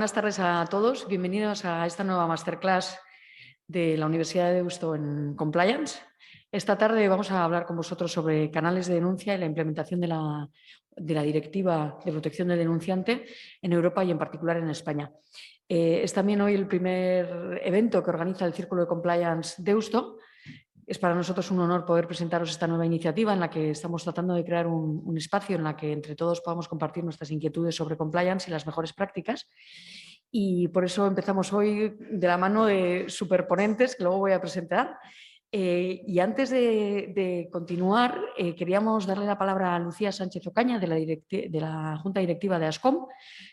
buenas tardes a todos. Bienvenidos a esta nueva masterclass de la Universidad de Deusto en Compliance. Esta tarde vamos a hablar con vosotros sobre canales de denuncia y la implementación de la Directiva de Protección del Denunciante en Europa y en particular en España. Es también hoy el primer evento que organiza el Círculo de Compliance Deusto. Es para nosotros un honor poder presentaros esta nueva iniciativa en la que estamos tratando de crear un espacio en la que entre todos podamos compartir nuestras inquietudes sobre compliance y las mejores prácticas. Y por eso empezamos hoy de la mano de superponentes que luego voy a presentar. Y antes de continuar, queríamos darle la palabra a Lucía Sánchez Ocaña de la Junta Directiva de ASCOM,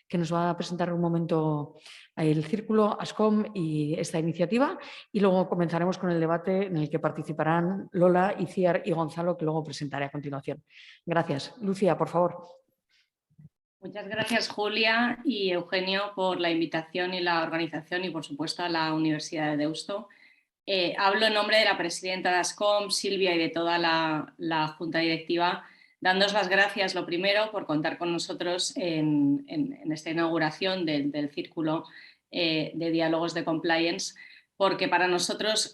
que nos va a presentar un momento el Círculo, ASCOM y esta iniciativa, y luego comenzaremos con el debate en el que participarán Lola, Iciar y Gonzalo, que luego presentaré a continuación. Gracias. Lucía, por favor. Muchas gracias, Julia y Eugenio, por la invitación y la organización y, por supuesto, a la Universidad de Deusto. Hablo en nombre de la presidenta de ASCOM, Silvia, y de toda la Junta Directiva, dándoos las gracias, lo primero, por contar con nosotros en esta inauguración del Círculo de Diálogos de Compliance, porque para nosotros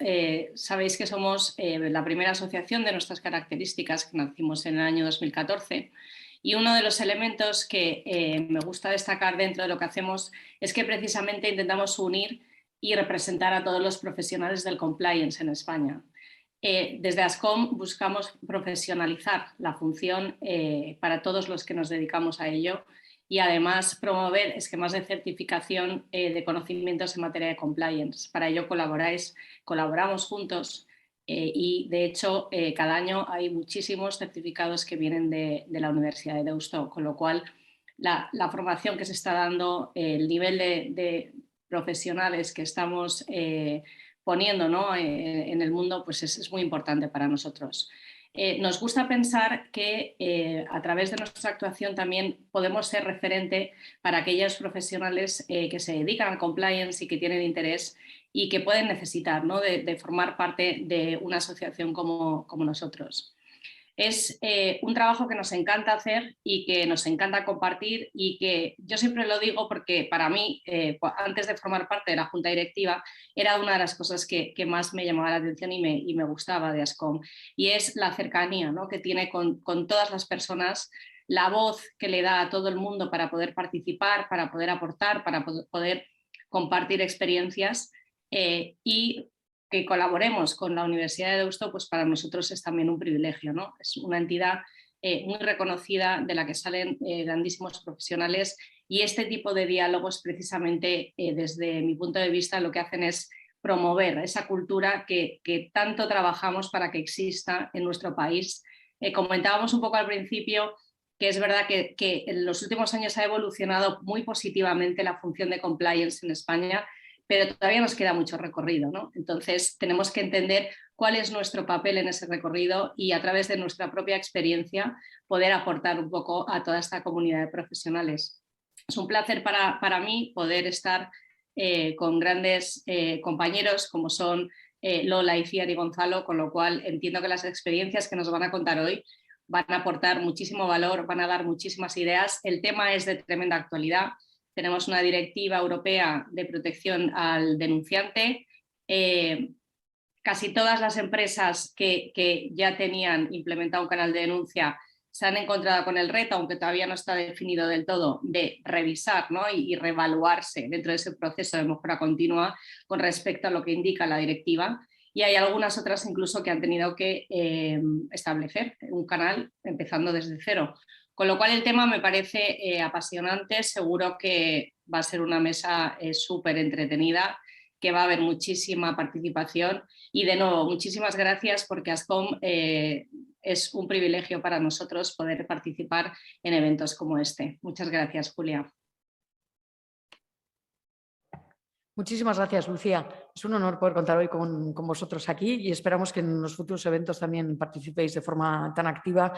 sabéis que somos la primera asociación de nuestras características, que nacimos en el año 2014, y uno de los elementos que me gusta destacar dentro de lo que hacemos es que precisamente intentamos unir y representar a todos los profesionales del compliance en España. Desde ASCOM buscamos profesionalizar la función para todos los que nos dedicamos a ello y además promover esquemas de certificación de conocimientos en materia de compliance. Para ello colaboramos juntos y de hecho cada año hay muchísimos certificados que vienen de la Universidad de Deusto, con lo cual la formación que se está dando, el nivel de profesionales que estamos poniendo, ¿no?, en el mundo, pues es muy importante para nosotros. Nos gusta pensar que a través de nuestra actuación también podemos ser referente para aquellos profesionales que se dedican al compliance y que tienen interés y que pueden necesitar, ¿no?, de formar parte de una asociación como nosotros. Es un trabajo que nos encanta hacer y que nos encanta compartir y que yo siempre lo digo porque para mí, antes de formar parte de la Junta Directiva, era una de las cosas que más me llamaba la atención y me gustaba de ASCOM, y es la cercanía, ¿no?, que tiene con todas las personas, la voz que le da a todo el mundo para poder participar, para poder aportar, para poder compartir experiencias y que colaboremos con la Universidad de Deusto, pues para nosotros es también un privilegio, ¿no? Es una entidad muy reconocida de la que salen grandísimos profesionales y este tipo de diálogos precisamente desde mi punto de vista lo que hacen es promover esa cultura que tanto trabajamos para que exista en nuestro país. Comentábamos un poco al principio que es verdad que en los últimos años ha evolucionado muy positivamente la función de compliance en España, pero todavía nos queda mucho recorrido, ¿no? Entonces tenemos que entender cuál es nuestro papel en ese recorrido y a través de nuestra propia experiencia poder aportar un poco a toda esta comunidad de profesionales. Es un placer para mí poder estar con grandes compañeros como son Lola, Iciar y Gonzalo, con lo cual entiendo que las experiencias que nos van a contar hoy van a aportar muchísimo valor, van a dar muchísimas ideas. El tema es de tremenda actualidad. Tenemos una directiva europea de protección al denunciante. Casi todas las empresas que ya tenían implementado un canal de denuncia se han encontrado con el reto, aunque todavía no está definido del todo, de revisar, ¿no?, y reevaluarse dentro de ese proceso de mejora continua con respecto a lo que indica la directiva. Y hay algunas otras incluso que han tenido que establecer un canal empezando desde cero. Con lo cual el tema me parece apasionante, seguro que va a ser una mesa súper entretenida, que va a haber muchísima participación y de nuevo muchísimas gracias porque ASCOM es un privilegio para nosotros poder participar en eventos como este. Muchas gracias, Julia. Muchísimas gracias, Lucía. Es un honor poder contar hoy con vosotros aquí y esperamos que en los futuros eventos también participéis de forma tan activa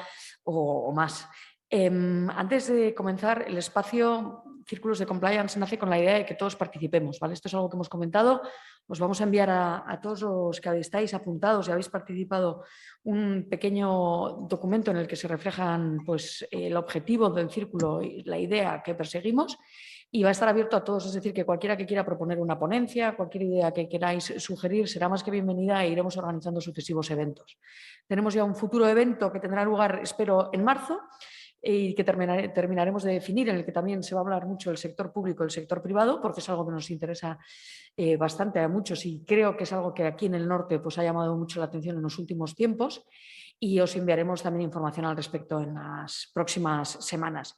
o más. Antes de comenzar, el espacio Círculos de Compliance nace con la idea de que todos participemos, ¿vale? Esto es algo que hemos comentado. Os vamos a enviar a todos los que estáis apuntados y habéis participado un pequeño documento en el que se reflejan, pues, el objetivo del círculo y la idea que perseguimos. y va a estar abierto a todos, es decir, que cualquiera que quiera proponer una ponencia, cualquier idea que queráis sugerir será más que bienvenida e iremos organizando sucesivos eventos. Tenemos ya un futuro evento que tendrá lugar, espero, en marzo y que terminaremos de definir, en el que también se va a hablar mucho del sector público y el sector privado, porque es algo que nos interesa bastante a muchos y creo que es algo que aquí en el norte pues, ha llamado mucho la atención en los últimos tiempos y os enviaremos también información al respecto en las próximas semanas.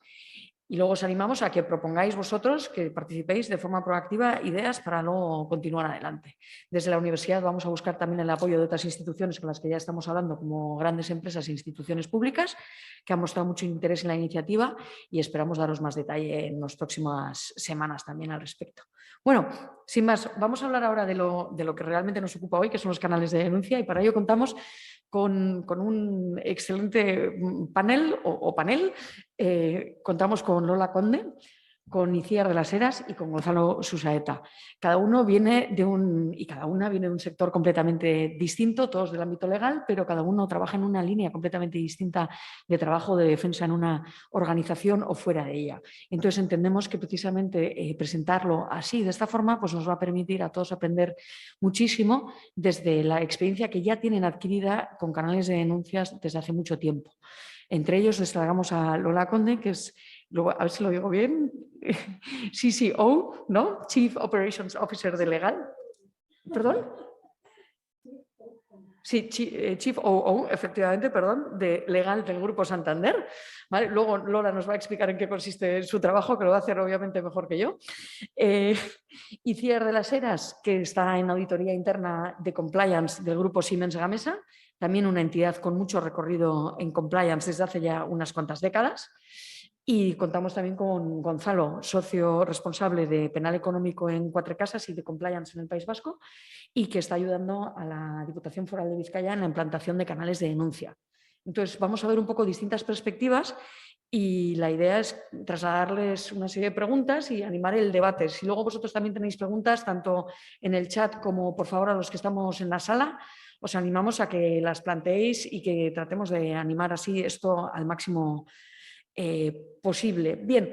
Y luego os animamos a que propongáis vosotros, que participéis de forma proactiva ideas para luego continuar adelante. Desde la universidad vamos a buscar también el apoyo de otras instituciones con las que ya estamos hablando, como grandes empresas e instituciones públicas, que han mostrado mucho interés en la iniciativa y esperamos daros más detalle en las próximas semanas también al respecto. Bueno, sin más, vamos a hablar ahora de lo que realmente nos ocupa hoy, que son los canales de denuncia, y para ello contamos con un excelente panel o panel. Contamos con Lola Conde, con Itziar de las Heras y con Gonzalo Susaeta. Cada uno viene de un sector completamente distinto, todos del ámbito legal, pero cada uno trabaja en una línea completamente distinta de trabajo de defensa en una organización o fuera de ella. Entonces entendemos que precisamente presentarlo así, de esta forma, pues nos va a permitir a todos aprender muchísimo desde la experiencia que ya tienen adquirida con canales de denuncias desde hace mucho tiempo. Entre ellos destacamos a Lola Conde, que es, a ver si lo digo bien, CCO, ¿no? Chief Operations Officer de Legal. ¿Perdón? Sí, Chief OO, efectivamente, perdón, de Legal del Grupo Santander. ¿Vale? Luego Lola nos va a explicar en qué consiste su trabajo, que lo va a hacer obviamente mejor que yo. Itziar de las Heras, que está en auditoría interna de compliance del Grupo Siemens Gamesa, también una entidad con mucho recorrido en compliance desde hace ya unas cuantas décadas. Y contamos también con Gonzalo, socio responsable de penal económico en Cuatro Casas y de compliance en el País Vasco, y que está ayudando a la Diputación Foral de Vizcaya en la implantación de canales de denuncia. Entonces, vamos a ver un poco distintas perspectivas y la idea es trasladarles una serie de preguntas y animar el debate. Si luego vosotros también tenéis preguntas, tanto en el chat como, por favor, a los que estamos en la sala, os animamos a que las planteéis y que tratemos de animar así esto al máximo posible. Bien,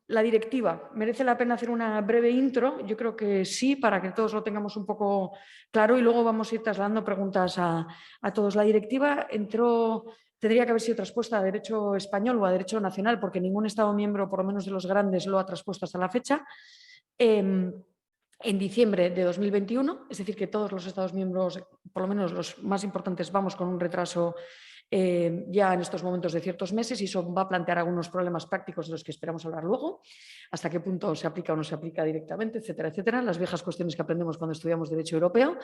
la directiva. ¿Merece la pena hacer una breve intro? Yo creo que sí, para que todos lo tengamos un poco claro y luego vamos a ir trasladando preguntas a todos. La directiva tendría que haber sido traspuesta a derecho español o a derecho nacional, porque ningún Estado miembro, por lo menos de los grandes, lo ha traspuesto hasta la fecha. En diciembre de 2021, es decir, que todos los Estados miembros, por lo menos los más importantes, vamos con un retraso ya en estos momentos de ciertos meses, y eso va a plantear algunos problemas prácticos de los que esperamos hablar luego, hasta qué punto se aplica o no se aplica directamente, etcétera, etcétera, las viejas cuestiones que aprendemos cuando estudiamos Derecho Europeo.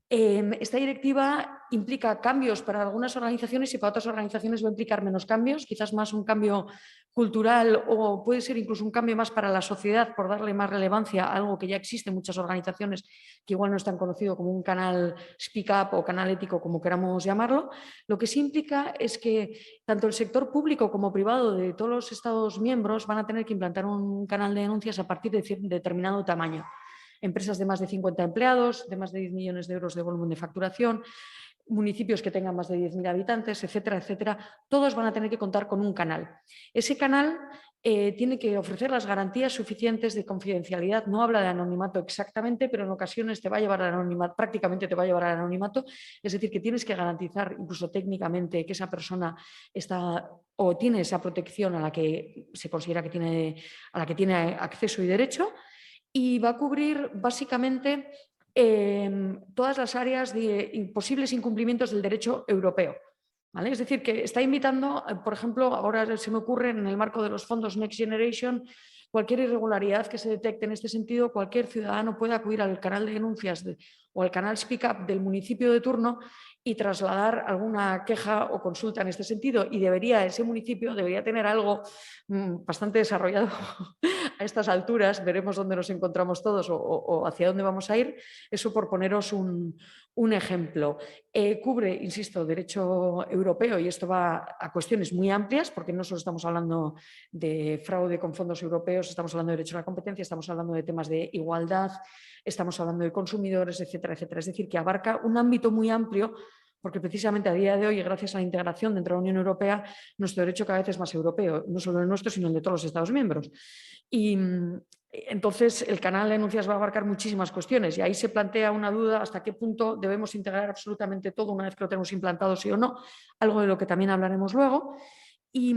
Esta directiva implica cambios para algunas organizaciones y para otras organizaciones va a implicar menos cambios, quizás más un cambio cultural o puede ser incluso un cambio más para la sociedad por darle más relevancia a algo que ya existe en muchas organizaciones que igual no es tan conocido como un canal speak up o canal ético, como queramos llamarlo. Lo que sí implica es que tanto el sector público como privado de todos los Estados miembros van a tener que implantar un canal de denuncias a partir de determinado tamaño. Empresas de más de 50 empleados, de más de 10 millones de euros de volumen de facturación, municipios que tengan más de 10.000 habitantes, etcétera, etcétera, todos van a tener que contar con un canal. Ese canal tiene que ofrecer las garantías suficientes de confidencialidad. No habla de anonimato exactamente, pero en ocasiones te va a llevar al anonimato, prácticamente te va a llevar al anonimato. Es decir, que tienes que garantizar incluso técnicamente que esa persona está o tiene esa protección a la que se considera que a la que tiene acceso y derecho, y va a cubrir básicamente todas las áreas de posibles incumplimientos del derecho europeo. ¿Vale? Es decir, que está invitando, por ejemplo, ahora se me ocurre en el marco de los fondos Next Generation, cualquier irregularidad que se detecte en este sentido, cualquier ciudadano puede acudir al canal de denuncias o al canal Speak Up del municipio de turno y trasladar alguna queja o consulta en este sentido. Y ese municipio debería tener algo bastante desarrollado a estas alturas. Veremos dónde nos encontramos todos o hacia dónde vamos a ir. Eso por poneros un ejemplo. Cubre, insisto, derecho europeo, y esto va a cuestiones muy amplias, porque no solo estamos hablando de fraude con fondos europeos, estamos hablando de derecho a la competencia, estamos hablando de temas de igualdad, estamos hablando de consumidores, etcétera, etcétera. Es decir, que abarca un ámbito muy amplio, porque precisamente a día de hoy, gracias a la integración dentro de la Unión Europea, nuestro derecho cada vez es más europeo, no solo el nuestro, sino el de todos los Estados miembros. Y entonces el canal de denuncias va a abarcar muchísimas cuestiones y ahí se plantea una duda hasta qué punto debemos integrar absolutamente todo una vez que lo tenemos implantado, sí o no, algo de lo que también hablaremos luego. Y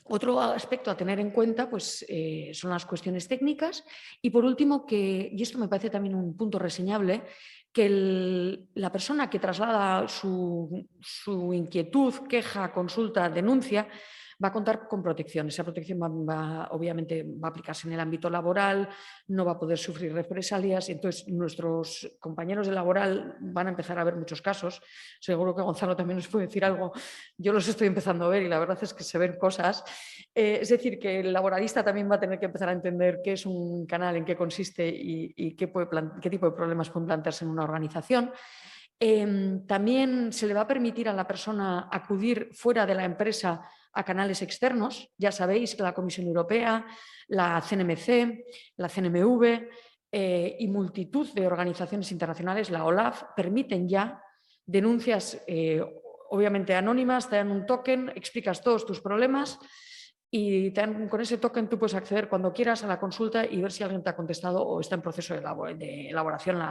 otro aspecto a tener en cuenta pues, son las cuestiones técnicas y por último, y esto me parece también un punto reseñable, que la persona que traslada su inquietud, queja, consulta, denuncia, va a contar con protección. Esa protección obviamente va a aplicarse en el ámbito laboral, no va a poder sufrir represalias. Entonces, nuestros compañeros de laboral van a empezar a ver muchos casos. Seguro que Gonzalo también nos puede decir algo. Yo los estoy empezando a ver y la verdad es que se ven cosas. Es decir, que el laboralista también va a tener que empezar a entender qué es un canal, en qué consiste y qué tipo de problemas pueden plantearse en una organización. También se le va a permitir a la persona acudir fuera de la empresa a canales externos. Ya sabéis que la Comisión Europea, la CNMC, la CNMV y multitud de organizaciones internacionales, la OLAF, permiten ya denuncias obviamente anónimas, te dan un token, explicas todos tus problemas y con ese token tú puedes acceder cuando quieras a la consulta y ver si alguien te ha contestado o está en proceso de elaboración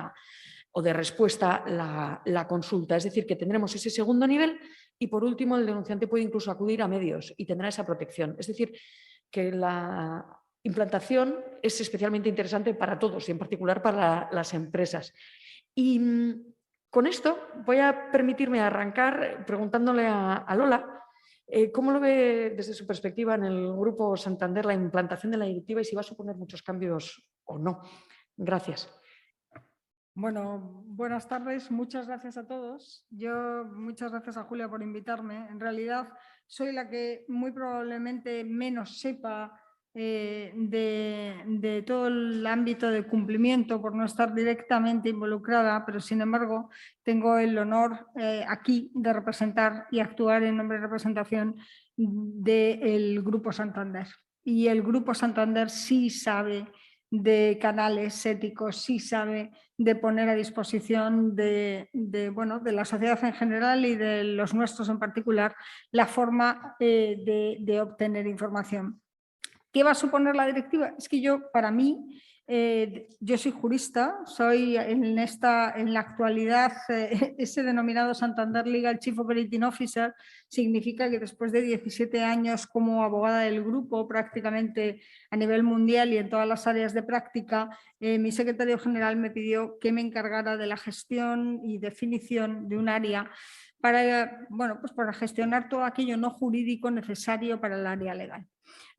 o de respuesta la consulta. Es decir, que tendremos ese segundo nivel y por último el denunciante puede incluso acudir a medios y tendrá esa protección. Es decir, que la implantación es especialmente interesante para todos y en particular para las empresas. Y con esto voy a permitirme arrancar preguntándole a Lola cómo lo ve desde su perspectiva en el Grupo Santander la implantación de la directiva y si va a suponer muchos cambios o no. Gracias. Bueno, buenas tardes, muchas gracias a todos. Muchas gracias a Julia por invitarme. En realidad soy la que muy probablemente menos sepa de todo el ámbito de cumplimiento por no estar directamente involucrada, pero sin embargo tengo el honor aquí de representar y actuar en nombre de representación del Grupo Santander. Y el Grupo Santander sí sabe de canales éticos, sí sabe de poner a disposición de la sociedad en general y de los nuestros en particular la forma de obtener información. ¿Qué va a suponer la directiva? Es que para mí, yo soy jurista, soy en la actualidad ese denominado Santander Legal Chief Operating Officer, significa que después de 17 años como abogada del grupo prácticamente a nivel mundial y en todas las áreas de práctica, mi secretario general me pidió que me encargara de la gestión y definición de un área para gestionar todo aquello no jurídico necesario para el área legal.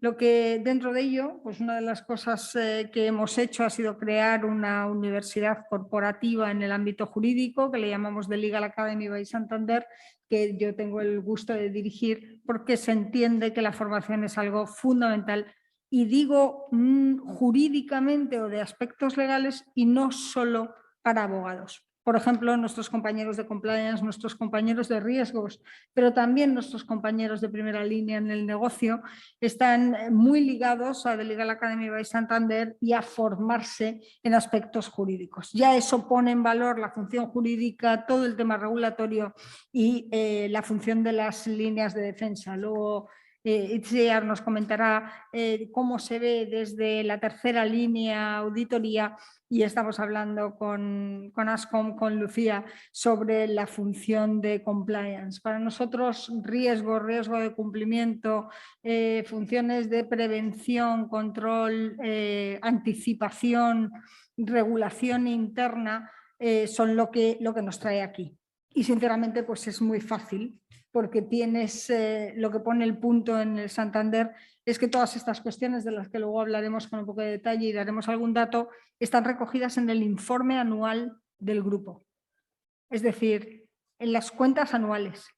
Lo que dentro de ello, pues una de las cosas que hemos hecho ha sido crear una universidad corporativa en el ámbito jurídico que le llamamos The Legal Academy by Santander, que yo tengo el gusto de dirigir porque se entiende que la formación es algo fundamental y digo jurídicamente o de aspectos legales y no solo para abogados. Por ejemplo, nuestros compañeros de compliance, nuestros compañeros de riesgos, pero también nuestros compañeros de primera línea en el negocio están muy ligados a The Legal Academy by Santander y a formarse en aspectos jurídicos. Ya eso pone en valor la función jurídica, todo el tema regulatorio y la función de las líneas de defensa. Luego Itziar nos comentará cómo se ve desde la tercera línea auditoría y estamos hablando con Ascom, con Lucía, sobre la función de compliance. Para nosotros, riesgo de cumplimiento, funciones de prevención, control, anticipación, regulación interna, son lo que nos trae aquí. Y sinceramente, pues es muy fácil, porque tienes lo que pone el punto en el Santander es que todas estas cuestiones de las que luego hablaremos con un poco de detalle y daremos algún dato, están recogidas en el informe anual del grupo. Es decir, en las cuentas anuales.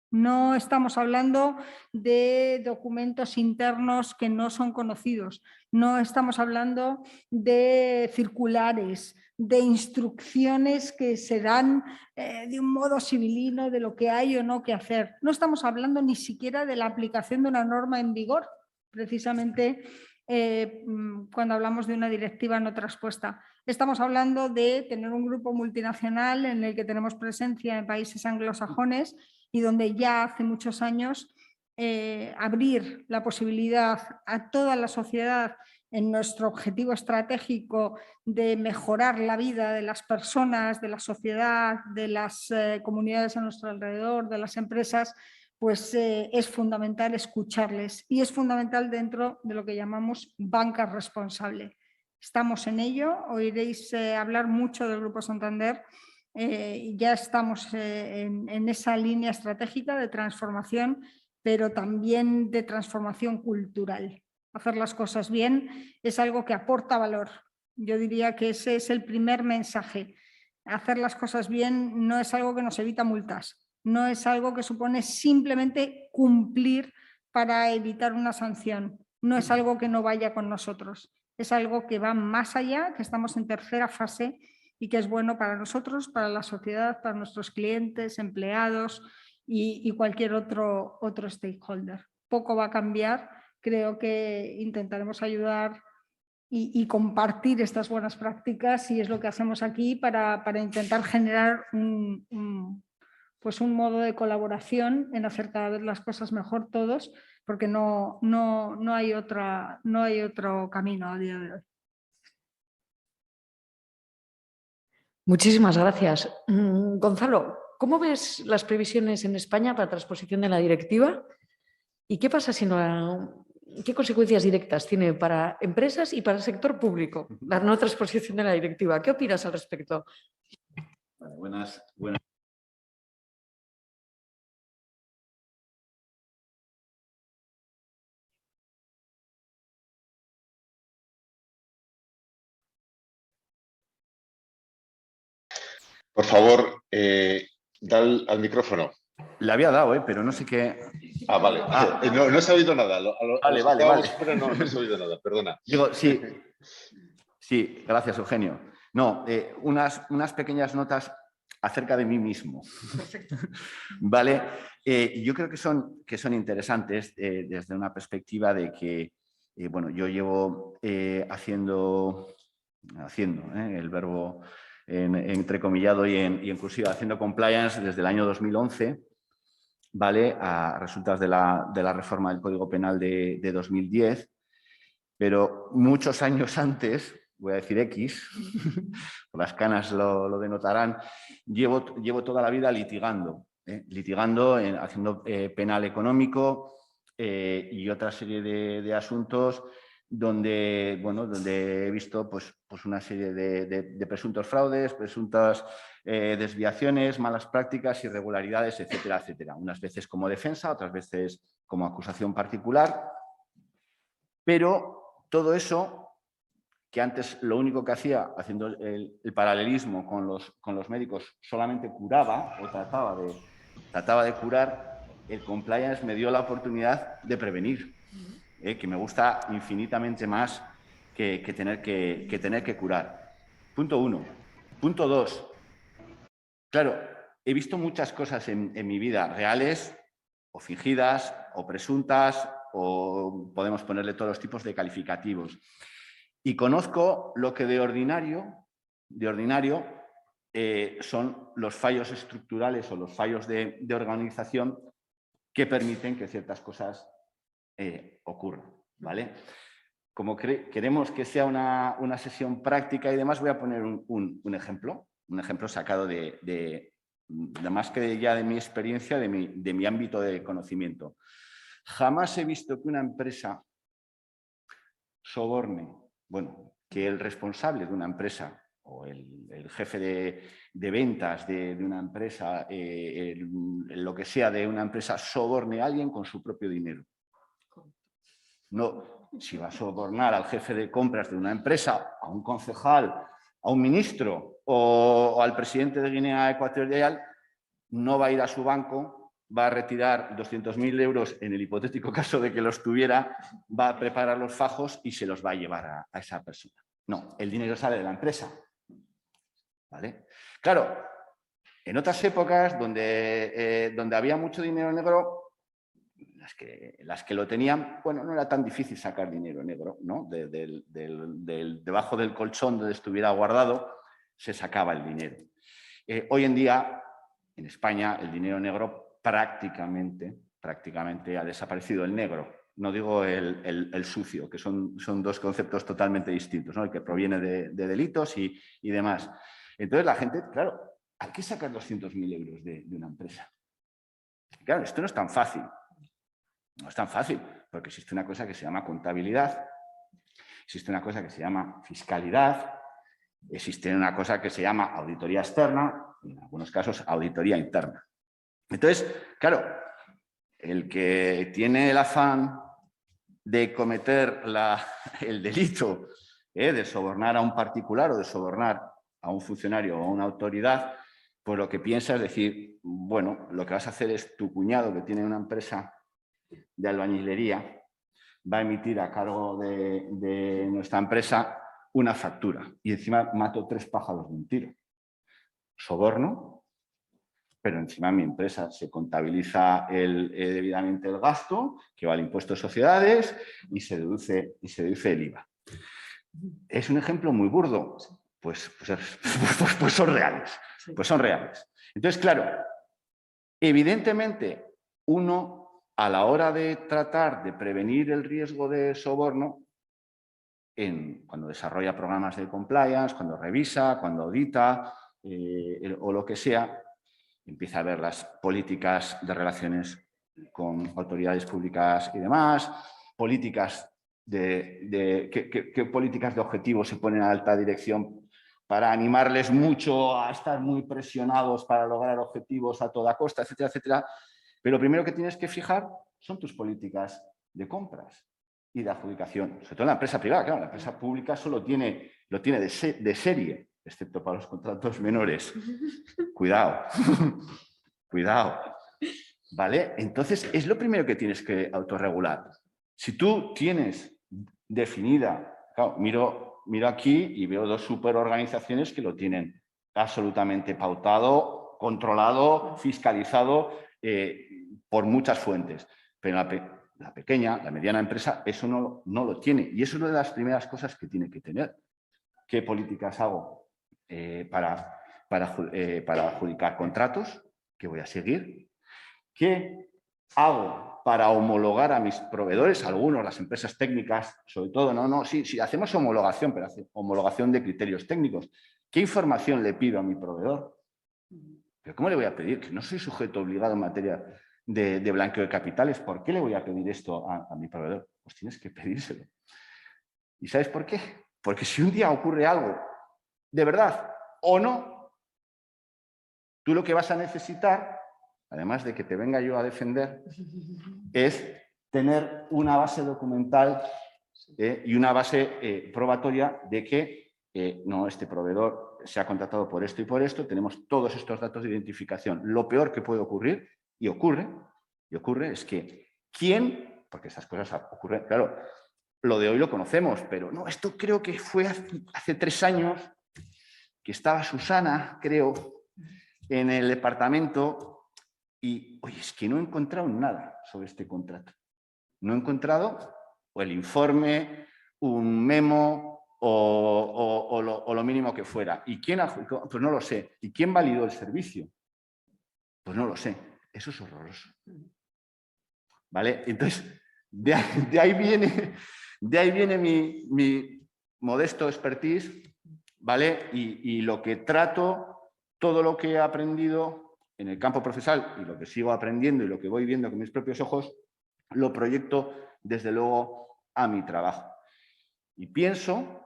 No estamos hablando de documentos internos que no son conocidos. No estamos hablando de circulares, de instrucciones que se dan de un modo civilino de lo que hay o no que hacer. No estamos hablando ni siquiera de la aplicación de una norma en vigor. Precisamente cuando hablamos de una directiva no traspuesta. Estamos hablando de tener un grupo multinacional en el que tenemos presencia en países anglosajones y donde ya hace muchos años abrir la posibilidad a toda la sociedad en nuestro objetivo estratégico de mejorar la vida de las personas, de la sociedad, de las comunidades a nuestro alrededor, de las empresas, pues es fundamental escucharles y es fundamental dentro de lo que llamamos banca responsable. Estamos en ello, oiréis hablar mucho del Grupo Santander, ya estamos en esa línea estratégica de transformación, pero también de transformación cultural. Hacer las cosas bien es algo que aporta valor. Yo diría que ese es el primer mensaje. Hacer las cosas bien no es algo que nos evita multas, no es algo que supone simplemente cumplir para evitar una sanción, no es algo que no vaya con nosotros, es algo que va más allá, que estamos en tercera fase y que es bueno para nosotros, para la sociedad, para nuestros clientes, empleados y cualquier otro stakeholder. Poco va a cambiar, creo que intentaremos ayudar y compartir estas buenas prácticas y es lo que hacemos aquí para intentar generar pues un modo de colaboración en hacer cada vez las cosas mejor todos, porque no hay otro camino a día de hoy. Muchísimas gracias. Gonzalo, ¿cómo ves las previsiones en España para transposición de la directiva? ¿Y qué pasa si no, qué consecuencias directas tiene para empresas y para el sector público la no transposición de la directiva? ¿Qué opinas al respecto? Vale, buenas. Por favor, da al micrófono. Le había dado, pero no sé qué. Ah, vale. No se ha oído nada. Vale. Fuera, no se ha oído nada, perdona. Digo, sí. Sí, gracias, Eugenio. No, unas pequeñas notas acerca de mí mismo. Perfecto. Vale. Yo creo que son interesantes desde una perspectiva de que, bueno, yo llevo haciendo el verbo entrecomillado y en cursiva, haciendo compliance desde el año 2011, ¿vale? A resultas de la reforma del Código Penal de 2010, pero muchos años antes, voy a decir X, las canas lo denotarán, llevo toda la vida litigando, haciendo penal económico y otra serie de asuntos donde he visto pues una serie de presuntos fraudes, presuntas desviaciones, malas prácticas, irregularidades, etcétera, etcétera. Unas veces como defensa, otras veces como acusación particular. Pero todo eso, que antes lo único que hacía, haciendo el paralelismo con los médicos, solamente curaba o trataba de curar, el compliance me dio la oportunidad de prevenir. Que me gusta infinitamente más que tener que curar. Punto 1. Punto 2. Claro, he visto muchas cosas en mi vida, reales o fingidas o presuntas, o podemos ponerle todos los tipos de calificativos. Y conozco lo que de ordinario son los fallos estructurales o los fallos de organización que permiten que ciertas cosas ocurra, ¿vale? Como queremos que sea una sesión práctica y demás, voy a poner un ejemplo sacado de más que ya de mi experiencia, de mi ámbito de conocimiento. Jamás he visto que una empresa soborne, que el responsable de una empresa o el jefe de ventas de una empresa, lo que sea de una empresa, soborne a alguien con su propio dinero. No, si va a sobornar al jefe de compras de una empresa, a un concejal, a un ministro o al presidente de Guinea Ecuatorial, no va a ir a su banco, va a retirar 200.000 euros en el hipotético caso de que los tuviera, va a preparar los fajos y se los va a llevar a esa persona. No, el dinero sale de la empresa. ¿Vale? Claro, en otras épocas donde había mucho dinero negro, las que lo tenían, bueno, no era tan difícil sacar dinero negro, ¿no? Debajo del colchón donde estuviera guardado se sacaba el dinero. Hoy en día, en España, el dinero negro prácticamente ha desaparecido. El negro, no digo el sucio, que son dos conceptos totalmente distintos, ¿no? El que proviene de delitos y demás. Entonces la gente, claro, hay que sacar 200.000 euros de una empresa. Claro, esto no es tan fácil. No es tan fácil, porque existe una cosa que se llama contabilidad, existe una cosa que se llama fiscalidad, existe una cosa que se llama auditoría externa y en algunos casos auditoría interna. Entonces, claro, el que tiene el afán de cometer el delito de sobornar a un particular o de sobornar a un funcionario o a una autoridad, pues lo que piensa es decir, bueno, lo que vas a hacer es tu cuñado que tiene una empresa de albañilería va a emitir a cargo de nuestra empresa una factura y encima mato 3 pájaros de un tiro. Soborno, pero encima en mi empresa se contabiliza debidamente el gasto, que va al impuesto de sociedades y se deduce el IVA. ¿Es un ejemplo muy burdo? Pues son reales. Pues son reales. Entonces, claro, evidentemente uno a la hora de tratar de prevenir el riesgo de soborno, cuando desarrolla programas de compliance, cuando revisa, cuando audita o lo que sea, empieza a ver las políticas de relaciones con autoridades públicas y demás, políticas qué políticas de objetivos se ponen a alta dirección para animarles mucho a estar muy presionados para lograr objetivos a toda costa, etcétera, etcétera. Pero lo primero que tienes que fijar son tus políticas de compras y de adjudicación, sobre todo en la empresa privada. Claro, la empresa pública solo lo tiene de serie, excepto para los contratos menores. Cuidado, cuidado. ¿Vale? Entonces, es lo primero que tienes que autorregular. Si tú tienes definida, claro, miro aquí y veo 2 superorganizaciones que lo tienen absolutamente pautado, controlado, fiscalizado por muchas fuentes. Pero la pequeña, la mediana empresa, eso no lo tiene. Y eso es una de las primeras cosas que tiene que tener. ¿Qué políticas hago para adjudicar contratos? ¿Qué voy a seguir? ¿Qué hago para homologar a mis proveedores? Algunos, las empresas técnicas, sobre todo, sí, hacemos homologación, pero homologación de criterios técnicos. ¿Qué información le pido a mi proveedor? ¿Pero cómo le voy a pedir? Que no soy sujeto obligado en materia de blanqueo de capitales. ¿Por qué le voy a pedir esto a mi proveedor? Pues tienes que pedírselo. ¿Y sabes por qué? Porque si un día ocurre algo, de verdad o no, tú lo que vas a necesitar, además de que te venga yo a defender, es tener una base documental y una base probatoria de que no, este proveedor se ha contratado por esto y por esto, tenemos todos estos datos de identificación. Lo peor que puede ocurrir, y ocurre, es que porque esas cosas ocurren, claro, lo de hoy lo conocemos, pero no, esto creo que fue hace 3 años que estaba Susana, creo, en el departamento y, oye, es que no he encontrado nada sobre este contrato. No he encontrado o el informe, un memo o lo mínimo que fuera. ¿Y quién adjudicó? Pues no lo sé. ¿Y quién validó el servicio? Pues no lo sé. Eso es horroroso. ¿Vale? Entonces, de ahí viene mi modesto expertise, ¿vale? Y lo que trato, todo lo que he aprendido en el campo procesal y lo que sigo aprendiendo y lo que voy viendo con mis propios ojos, lo proyecto desde luego a mi trabajo. Y pienso,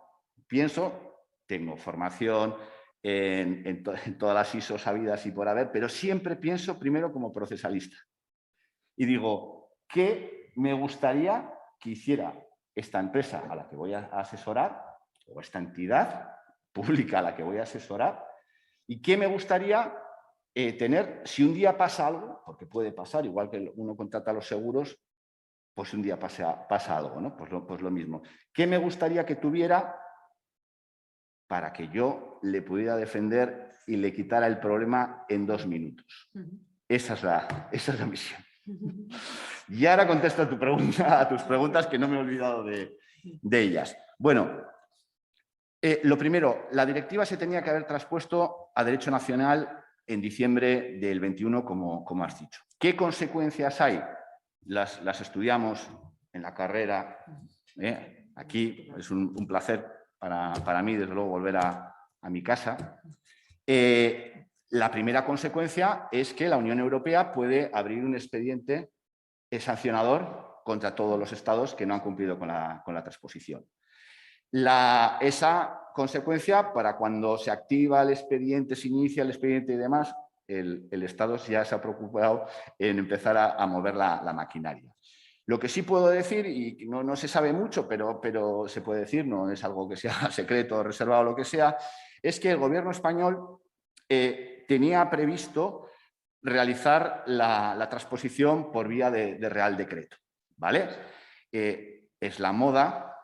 tengo formación en todas las ISOs habidas y por haber, pero siempre pienso primero como procesalista. Y digo, ¿qué me gustaría que hiciera esta empresa a la que voy a asesorar o esta entidad pública a la que voy a asesorar? ¿Y qué me gustaría tener si un día pasa algo? Porque puede pasar, igual que uno contrata los seguros, pues un día pasa algo, ¿no? Pues lo mismo. ¿Qué me gustaría que tuviera para que yo le pudiera defender y le quitara el problema en 2 minutos? Esa es la misión. Y ahora contesto a tus preguntas, que no me he olvidado de ellas. Bueno, lo primero, la directiva se tenía que haber traspuesto a derecho nacional en diciembre del 21, como has dicho. ¿Qué consecuencias hay? Las estudiamos en la carrera. Aquí es un placer para mí, desde luego, volver a mi casa. La primera consecuencia es que la Unión Europea puede abrir un expediente sancionador contra todos los estados que no han cumplido con la transposición. Esa consecuencia, para cuando se activa el expediente, se inicia el expediente y demás, el Estado ya se ha preocupado en empezar a mover la maquinaria. Lo que sí puedo decir, y no se sabe mucho, pero se puede decir, no es algo que sea secreto, reservado o lo que sea, es que el gobierno español tenía previsto realizar la transposición por vía de Real Decreto, ¿vale? Es la moda,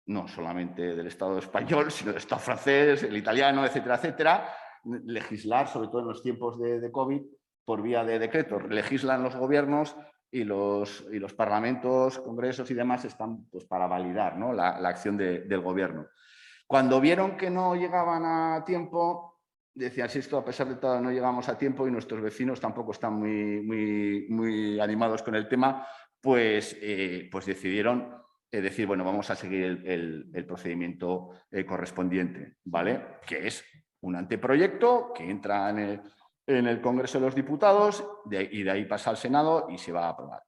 no solamente del Estado español, sino del Estado francés, el italiano, etcétera, etcétera, legislar, sobre todo en los tiempos de COVID, por vía de decreto. Legislan los gobiernos y los parlamentos, congresos y demás están pues, para validar, ¿no? la acción del gobierno. Cuando vieron que no llegaban a tiempo, decían, si esto a pesar de todo no llegamos a tiempo y nuestros vecinos tampoco están muy animados con el tema, pues decidieron decir, bueno, vamos a seguir el procedimiento correspondiente, ¿vale? Que es un anteproyecto que entra en el Congreso de los Diputados y de ahí pasa al Senado y se va a aprobar.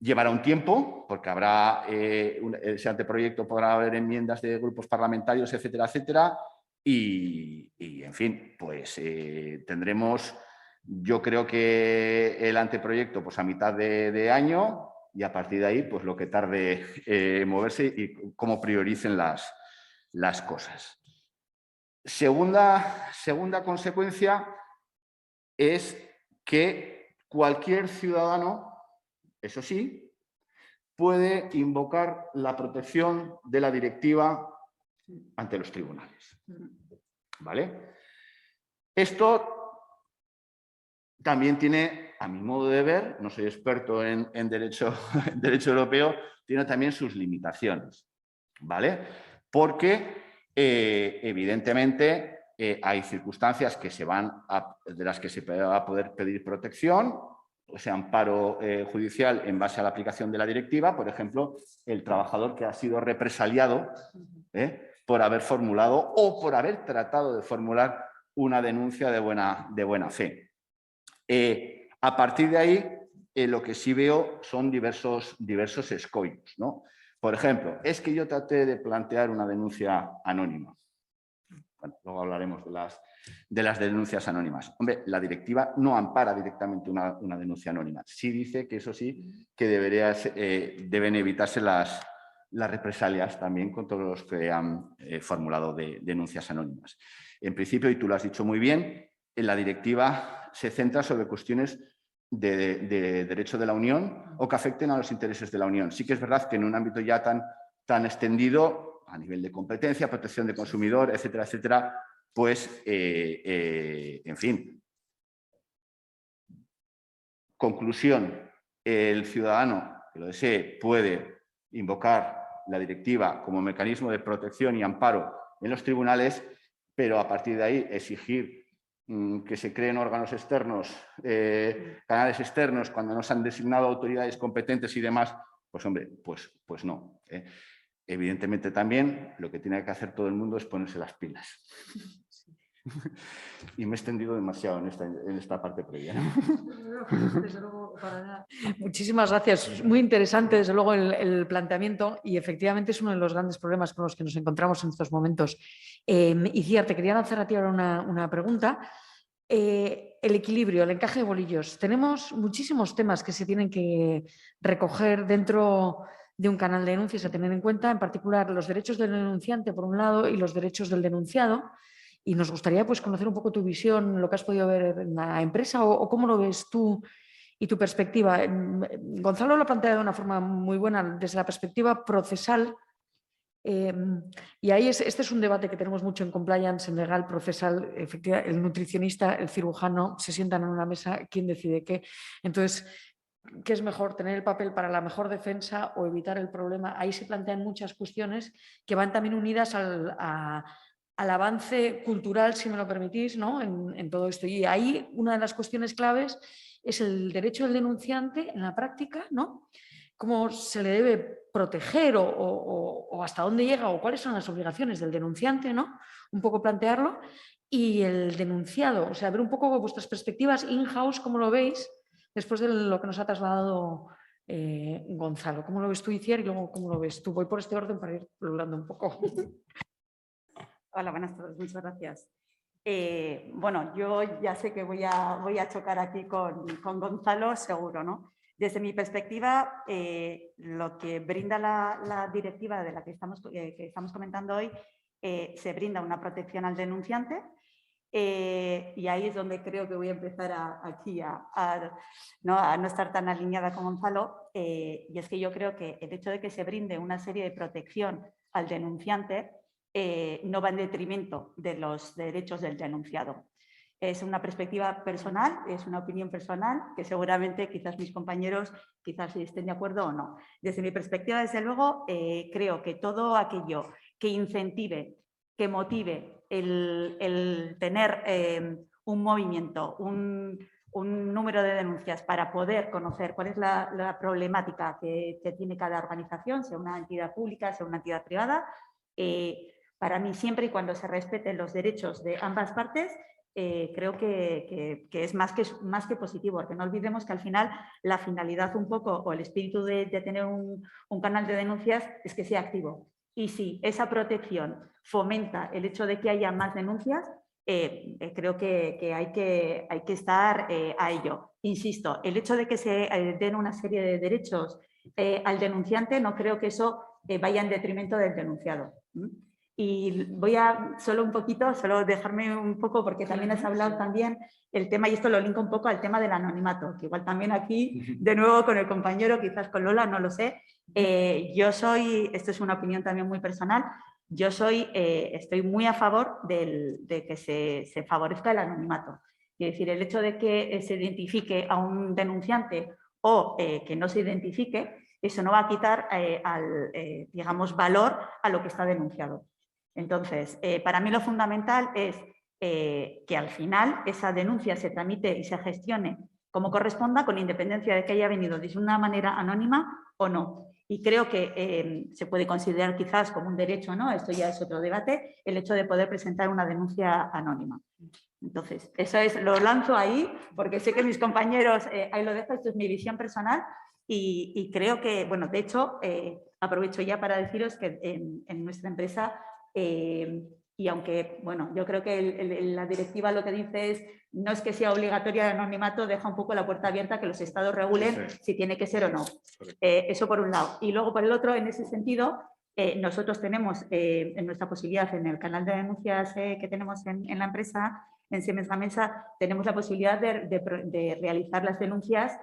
Llevará un tiempo, porque habrá ese anteproyecto, podrá haber enmiendas de grupos parlamentarios, etcétera, etcétera, y en fin, pues tendremos, yo creo que el anteproyecto pues a mitad de año, y a partir de ahí, pues lo que tarde moverse y cómo prioricen las cosas. Segunda consecuencia es que cualquier ciudadano, eso sí, puede invocar la protección de la directiva ante los tribunales. ¿Vale? Esto también tiene, a mi modo de ver, no soy experto en derecho europeo, tiene también sus limitaciones, ¿vale? Porque, evidentemente, hay circunstancias que de las que se va a poder pedir protección, o sea, amparo judicial en base a la aplicación de la directiva, por ejemplo, el trabajador que ha sido represaliado por haber formulado o por haber tratado de formular una denuncia de buena fe. A partir de ahí, lo que sí veo son diversos escollos, ¿no? Por ejemplo, es que yo traté de plantear una denuncia anónima. Bueno, luego hablaremos de las denuncias anónimas. Hombre, la directiva no ampara directamente una denuncia anónima. Sí dice que eso sí, que deben evitarse las represalias también contra los que han formulado denuncias anónimas. En principio, y tú lo has dicho muy bien, en la directiva se centra sobre cuestiones de derecho de la Unión o que afecten a los intereses de la Unión. Sí que es verdad que en un ámbito ya tan extendido, a nivel de competencia, protección de consumidor, etcétera, etcétera, pues, en fin. Conclusión, el ciudadano que lo desee puede invocar la directiva como mecanismo de protección y amparo en los tribunales, pero a partir de ahí exigir que se creen órganos externos, canales externos, cuando no se han designado autoridades competentes y demás, pues hombre, pues no. Evidentemente también lo que tiene que hacer todo el mundo es ponerse las pilas. Y me he extendido demasiado en esta parte previa, ¿no? Desde luego, para nada. Muchísimas gracias. Muy interesante, desde luego, el planteamiento y efectivamente es uno de los grandes problemas con los que nos encontramos en estos momentos. Iciar, te quería lanzar a ti ahora una pregunta. El equilibrio, el encaje de bolillos. Tenemos muchísimos temas que se tienen que recoger dentro de un canal de denuncias a tener en cuenta, en particular los derechos del denunciante por un lado y los derechos del denunciado. Y nos gustaría pues, conocer un poco tu visión, lo que has podido ver en la empresa o cómo lo ves tú y tu perspectiva. Gonzalo lo ha planteado de una forma muy buena desde la perspectiva procesal. Y ahí este es un debate que tenemos mucho en compliance, en legal, procesal. Efectivamente, el nutricionista, el cirujano se sientan en una mesa, ¿quién decide qué? Entonces, ¿qué es mejor, tener el papel para la mejor defensa o evitar el problema? Ahí se plantean muchas cuestiones que van también unidas al avance cultural, si me lo permitís, ¿no? en todo esto. Y ahí una de las cuestiones claves es el derecho del denunciante en la práctica, ¿no? Cómo se le debe proteger o hasta dónde llega o cuáles son las obligaciones del denunciante, ¿no? Un poco plantearlo. Y el denunciado, o sea, ver un poco vuestras perspectivas in-house, cómo lo veis, después de lo que nos ha trasladado Gonzalo. ¿Cómo lo ves tú, Itziar, y luego cómo lo ves tú? Voy por este orden para ir hablando un poco. Hola, buenas tardes, muchas gracias. Bueno, yo ya sé que voy a chocar aquí con Gonzalo, seguro, ¿no? Desde mi perspectiva, lo que brinda la directiva de la que estamos comentando hoy, se brinda una protección al denunciante, y ahí es donde creo que voy a empezar a no estar tan alineada con Gonzalo, y es que yo creo que el hecho de que se brinde una serie de protección al denunciante no va en detrimento de los derechos del denunciado. Es una perspectiva personal, es una opinión personal que seguramente quizás mis compañeros quizás estén de acuerdo o no. Desde mi perspectiva, desde luego, creo que todo aquello que incentive, que motive el tener un movimiento, un número de denuncias para poder conocer cuál es la problemática que tiene cada organización, sea una entidad pública, sea una entidad privada, para mí, siempre y cuando se respeten los derechos de ambas partes, creo que es más que positivo, porque no olvidemos que al final la finalidad un poco o el espíritu de tener un canal de denuncias es que sea activo. Y si esa protección fomenta el hecho de que haya más denuncias, creo que hay que estar a ello. Insisto, el hecho de que se den una serie de derechos al denunciante, no creo que eso vaya en detrimento del denunciado. Y voy a solo dejarme un poco, porque también has hablado también el tema, y esto lo linko un poco al tema del anonimato, que igual también aquí, de nuevo con el compañero, quizás con Lola, no lo sé. Yo soy, esto es una opinión también muy personal, yo estoy muy a favor de que se favorezca el anonimato. Es decir, el hecho de que se identifique a un denunciante o que no se identifique, eso no va a quitar digamos, valor a lo que está denunciado. Entonces, para mí lo fundamental es que al final esa denuncia se tramite y se gestione como corresponda, con independencia de que haya venido de una manera anónima o no. Y creo que se puede considerar quizás como un derecho, ¿no? Esto ya es otro debate, el hecho de poder presentar una denuncia anónima. Entonces, eso es, lo lanzo ahí, porque sé que mis compañeros, ahí lo dejo, esto es mi visión personal, y creo que, bueno, de hecho, aprovecho ya para deciros que en nuestra empresa, y aunque, bueno, yo creo que la directiva lo que dice es, no es que sea obligatoria el anonimato, deja un poco la puerta abierta que los estados regulen si tiene que ser o no. Eso por un lado. Y luego por el otro, en ese sentido, nosotros tenemos en nuestra posibilidad, en el canal de denuncias que tenemos en la empresa, en Siemens Gamesa, tenemos la posibilidad de realizar las denuncias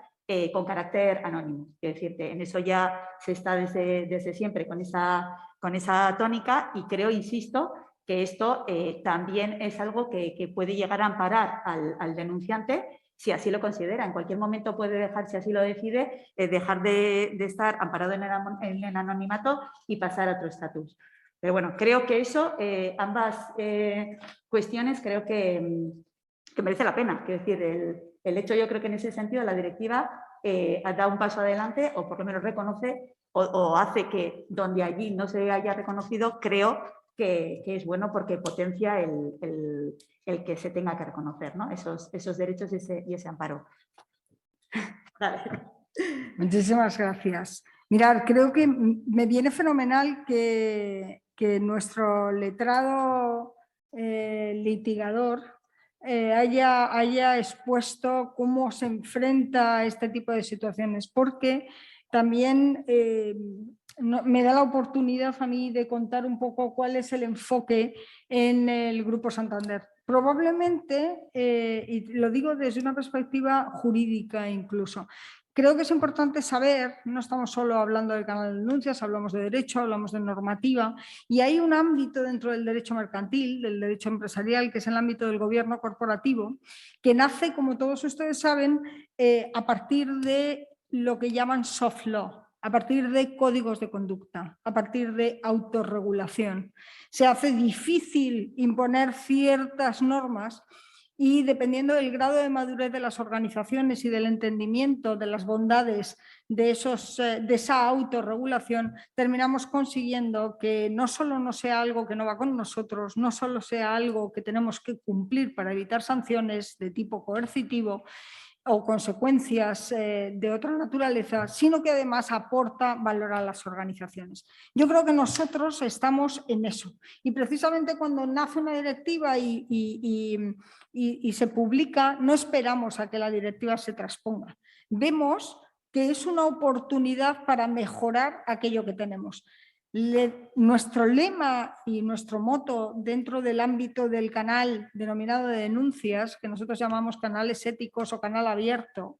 con carácter anónimo. Es decir, en eso ya se está desde siempre con esa tónica, y creo, insisto, que esto también es algo que puede llegar a amparar al denunciante si así lo considera. En cualquier momento puede dejar, si así lo decide, dejar de estar amparado en el anonimato y pasar a otro estatus. Pero bueno, creo que eso, ambas cuestiones, creo que merece la pena. Quiero decir, el hecho, yo creo que en ese sentido la directiva ha dado un paso adelante, o por lo menos reconoce o hace que donde allí no se haya reconocido, creo que es bueno, porque potencia el que se tenga que reconocer, ¿no? esos derechos y ese amparo. Vale. Muchísimas gracias. Mirad, creo que me viene fenomenal que nuestro letrado litigador haya expuesto cómo se enfrenta a este tipo de situaciones, porque también me da la oportunidad a mí de contar un poco cuál es el enfoque en el Grupo Santander. Probablemente, y lo digo desde una perspectiva jurídica incluso, creo que es importante saber, no estamos solo hablando del canal de denuncias, hablamos de derecho, hablamos de normativa, y hay un ámbito dentro del derecho mercantil, del derecho empresarial, que es el ámbito del gobierno corporativo, que nace, como todos ustedes saben, a partir de lo que llaman soft law, a partir de códigos de conducta, a partir de autorregulación. Se hace difícil imponer ciertas normas y dependiendo del grado de madurez de las organizaciones y del entendimiento de las bondades de esa autorregulación, terminamos consiguiendo que no solo no sea algo que no va con nosotros, no solo sea algo que tenemos que cumplir para evitar sanciones de tipo coercitivo o consecuencias de otra naturaleza, sino que además aporta valor a las organizaciones. Yo creo que nosotros estamos en eso y precisamente cuando nace una directiva y se publica, no esperamos a que la directiva se transponga. Vemos que es una oportunidad para mejorar aquello que tenemos. Nuestro lema y nuestro moto dentro del ámbito del canal denominado de denuncias, que nosotros llamamos canales éticos o canal abierto,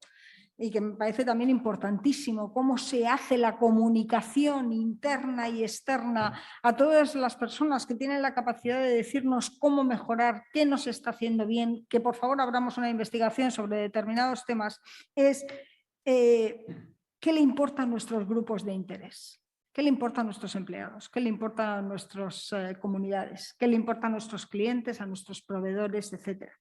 y que me parece también importantísimo cómo se hace la comunicación interna y externa a todas las personas que tienen la capacidad de decirnos cómo mejorar, qué nos está haciendo bien, que por favor abramos una investigación sobre determinados temas, es qué le importa a nuestros grupos de interés. ¿Qué le importa a nuestros empleados? ¿Qué le importa a nuestras comunidades? ¿Qué le importa a nuestros clientes, a nuestros proveedores, etcétera?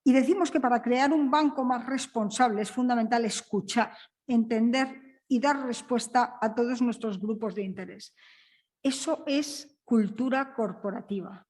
Y decimos que para crear un banco más responsable es fundamental escuchar, entender y dar respuesta a todos nuestros grupos de interés. Eso es cultura corporativa.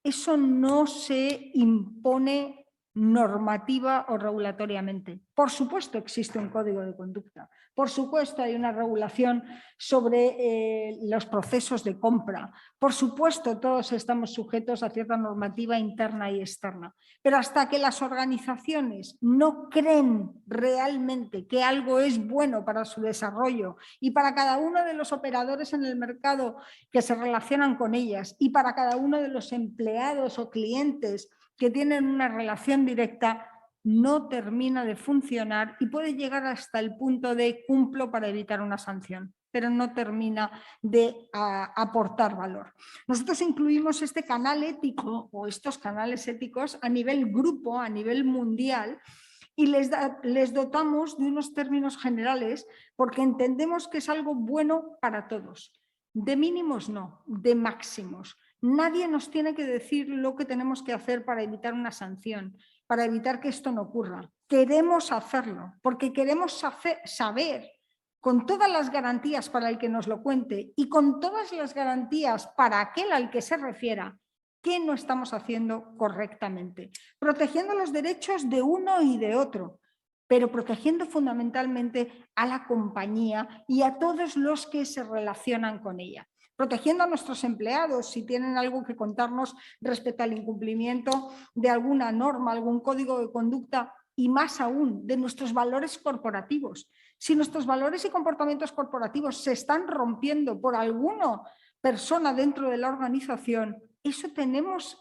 Eso no se impone normativa o regulatoriamente. Por supuesto existe un código de conducta, por supuesto hay una regulación sobre los procesos de compra, por supuesto todos estamos sujetos a cierta normativa interna y externa, pero hasta que las organizaciones no creen realmente que algo es bueno para su desarrollo y para cada uno de los operadores en el mercado que se relacionan con ellas y para cada uno de los empleados o clientes que tienen una relación directa, no termina de funcionar y puede llegar hasta el punto de cumplo para evitar una sanción, pero no termina de aportar valor. Nosotros incluimos este canal ético o estos canales éticos a nivel grupo, a nivel mundial, y les dotamos de unos términos generales porque entendemos que es algo bueno para todos. De mínimos no, de máximos. Nadie nos tiene que decir lo que tenemos que hacer para evitar una sanción, para evitar que esto no ocurra. Queremos hacerlo porque queremos saber con todas las garantías para el que nos lo cuente y con todas las garantías para aquel al que se refiera, qué no estamos haciendo correctamente, protegiendo los derechos de uno y de otro, pero protegiendo fundamentalmente a la compañía y a todos los que se relacionan con ella. Protegiendo a nuestros empleados si tienen algo que contarnos respecto al incumplimiento de alguna norma, algún código de conducta y más aún de nuestros valores corporativos. Si nuestros valores y comportamientos corporativos se están rompiendo por alguna persona dentro de la organización, eso tenemos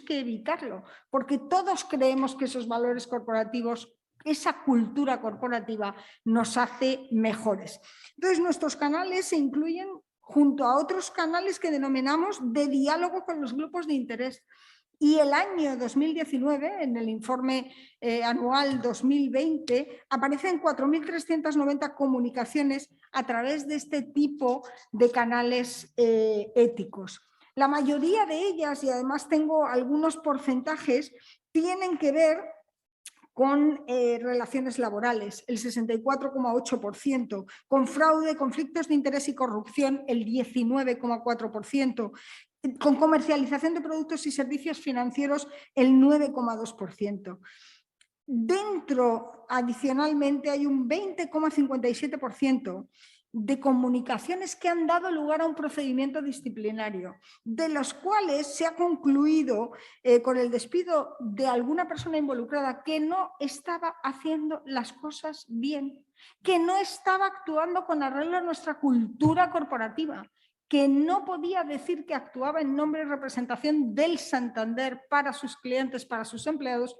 que evitarlo, porque todos creemos que esos valores corporativos, esa cultura corporativa nos hace mejores. Entonces nuestros canales se incluyen junto a otros canales que denominamos de diálogo con los grupos de interés. Y el año 2019, en el informe anual 2020, aparecen 4.390 comunicaciones a través de este tipo de canales éticos. La mayoría de ellas, y además tengo algunos porcentajes, tienen que ver con relaciones laborales, el 64,8%, con fraude, conflictos de interés y corrupción, el 19,4%, con comercialización de productos y servicios financieros, el 9,2%. Dentro, adicionalmente, hay un 20,57% de comunicaciones que han dado lugar a un procedimiento disciplinario, de los cuales se ha concluido con el despido de alguna persona involucrada que no estaba haciendo las cosas bien, que no estaba actuando con arreglo a nuestra cultura corporativa, que no podía decir que actuaba en nombre y representación del Santander para sus clientes, para sus empleados,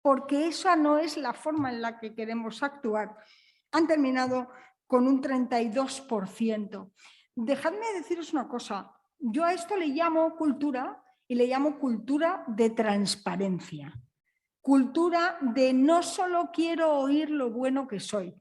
porque esa no es la forma en la que queremos actuar. Han terminado con un 32%. Dejadme deciros una cosa, yo a esto le llamo cultura y le llamo cultura de transparencia. Cultura de no solo quiero oír lo bueno que soy,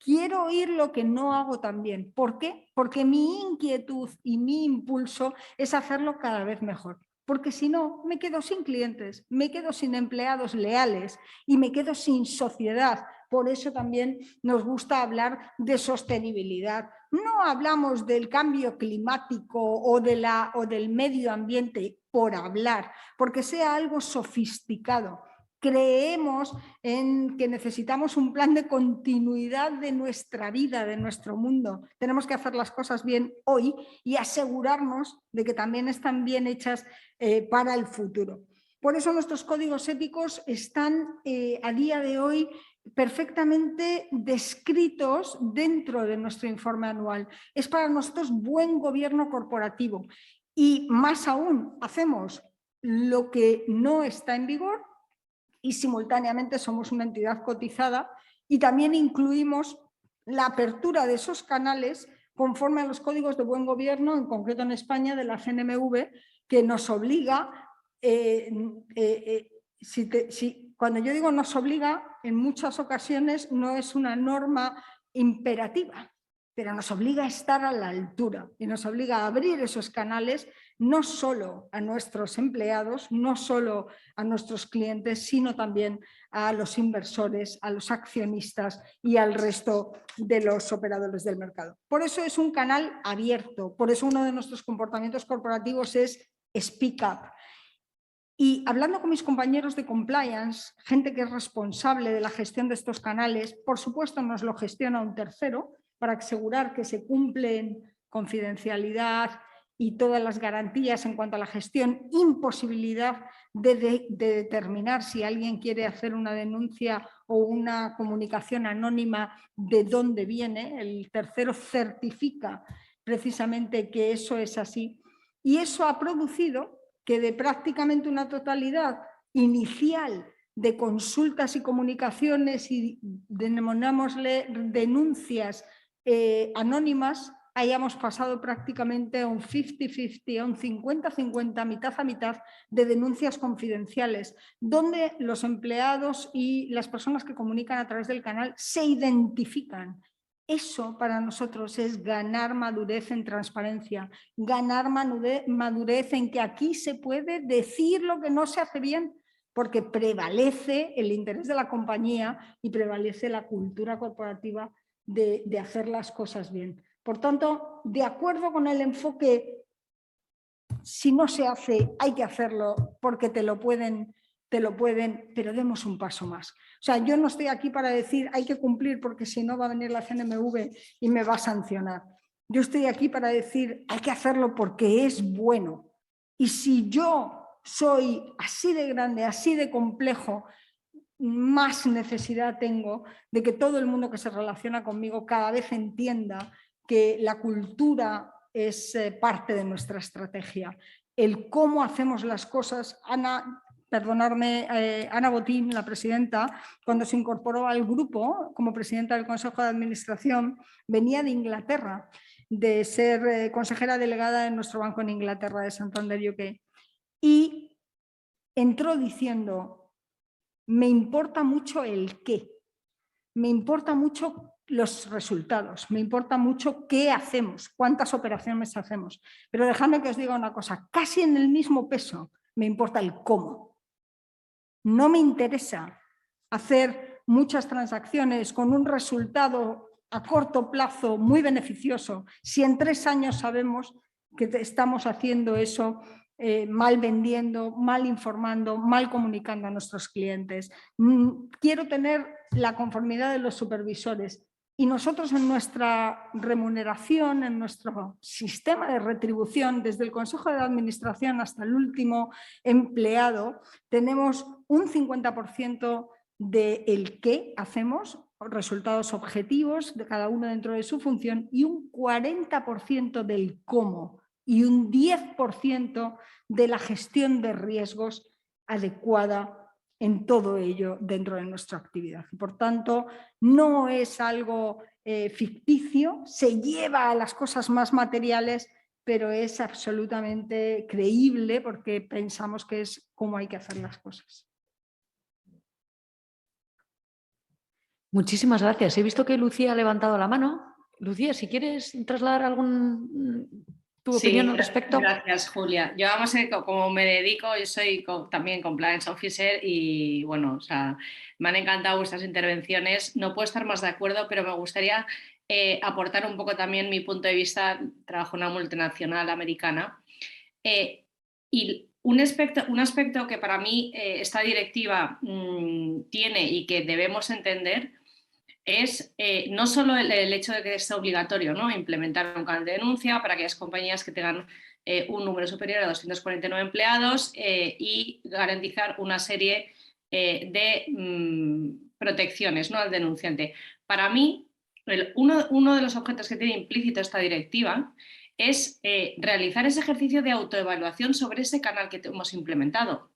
quiero oír lo que no hago tan bien. ¿Por qué? Porque mi inquietud y mi impulso es hacerlo cada vez mejor. Porque si no, me quedo sin clientes, me quedo sin empleados leales y me quedo sin sociedad. Por eso también nos gusta hablar de sostenibilidad. No hablamos del cambio climático o del medio ambiente por hablar, porque sea algo sofisticado. Creemos en que necesitamos un plan de continuidad de nuestra vida, de nuestro mundo. Tenemos que hacer las cosas bien hoy y asegurarnos de que también están bien hechas para el futuro. Por eso nuestros códigos éticos están a día de hoy perfectamente descritos dentro de nuestro informe anual. Es para nosotros buen gobierno corporativo y más aún hacemos lo que no está en vigor y simultáneamente somos una entidad cotizada y también incluimos la apertura de esos canales conforme a los códigos de buen gobierno, en concreto en España, de la CNMV, que nos obliga, cuando yo digo nos obliga, en muchas ocasiones no es una norma imperativa, pero nos obliga a estar a la altura y nos obliga a abrir esos canales no solo a nuestros empleados, no solo a nuestros clientes, sino también a los inversores, a los accionistas y al resto de los operadores del mercado. Por eso es un canal abierto, por eso uno de nuestros comportamientos corporativos es Speak Up. Y hablando con mis compañeros de compliance, gente que es responsable de la gestión de estos canales, por supuesto nos lo gestiona un tercero para asegurar que se cumplen confidencialidad y todas las garantías en cuanto a la gestión, imposibilidad de determinar si alguien quiere hacer una denuncia o una comunicación anónima de dónde viene. El tercero certifica precisamente que eso es así y eso ha producido que de prácticamente una totalidad inicial de consultas y comunicaciones y denominámosle denuncias anónimas, hayamos pasado prácticamente a un 50-50, a un 50-50, mitad a mitad de denuncias confidenciales, donde los empleados y las personas que comunican a través del canal se identifican. Eso para nosotros es ganar madurez en transparencia, ganar madurez en que aquí se puede decir lo que no se hace bien, porque prevalece el interés de la compañía y prevalece la cultura corporativa de hacer las cosas bien. Por tanto, de acuerdo con el enfoque, si no se hace, hay que hacerlo porque te lo pueden, pero demos un paso más. O sea, yo no estoy aquí para decir hay que cumplir porque si no va a venir la CNMV y me va a sancionar. Yo estoy aquí para decir hay que hacerlo porque es bueno. Y si yo soy así de grande, así de complejo, más necesidad tengo de que todo el mundo que se relaciona conmigo cada vez entienda que la cultura es parte de nuestra estrategia. El cómo hacemos las cosas. Ana Botín, la presidenta, cuando se incorporó al grupo como presidenta del Consejo de Administración, venía de Inglaterra, de ser consejera delegada en nuestro banco en Inglaterra, de Santander UK, y entró diciendo: me importa mucho el qué, me importa mucho los resultados, me importa mucho qué hacemos, cuántas operaciones hacemos, pero dejadme que os diga una cosa, casi en el mismo peso me importa el cómo. No me interesa hacer muchas transacciones con un resultado a corto plazo muy beneficioso si en 3 años sabemos que estamos haciendo eso mal vendiendo, mal informando, mal comunicando a nuestros clientes. Quiero tener la conformidad de los supervisores y nosotros en nuestra remuneración, en nuestro sistema de retribución, desde el Consejo de Administración hasta el último empleado, tenemos un 50% del qué hacemos, resultados objetivos de cada uno dentro de su función y un 40% del cómo y un 10% de la gestión de riesgos adecuada en todo ello dentro de nuestra actividad. Por tanto, no es algo ficticio, se lleva a las cosas más materiales, pero es absolutamente creíble porque pensamos que es cómo hay que hacer las cosas. Muchísimas gracias. He visto que Lucía ha levantado la mano. Lucía, si quieres trasladar tu opinión al respecto. Gracias, Julia. Yo además, como me dedico, yo soy también compliance officer y bueno, o sea, me han encantado vuestras intervenciones. No puedo estar más de acuerdo, pero me gustaría aportar un poco también mi punto de vista. Trabajo en una multinacional americana y un aspecto que para mí esta directiva tiene y que debemos entender es no solo el hecho de que sea obligatorio, ¿no?, implementar un canal de denuncia para aquellas compañías que tengan un número superior a 249 empleados y garantizar una serie de protecciones, ¿no?, al denunciante. Para mí, uno de los objetos que tiene implícito esta directiva es realizar ese ejercicio de autoevaluación sobre ese canal que hemos implementado.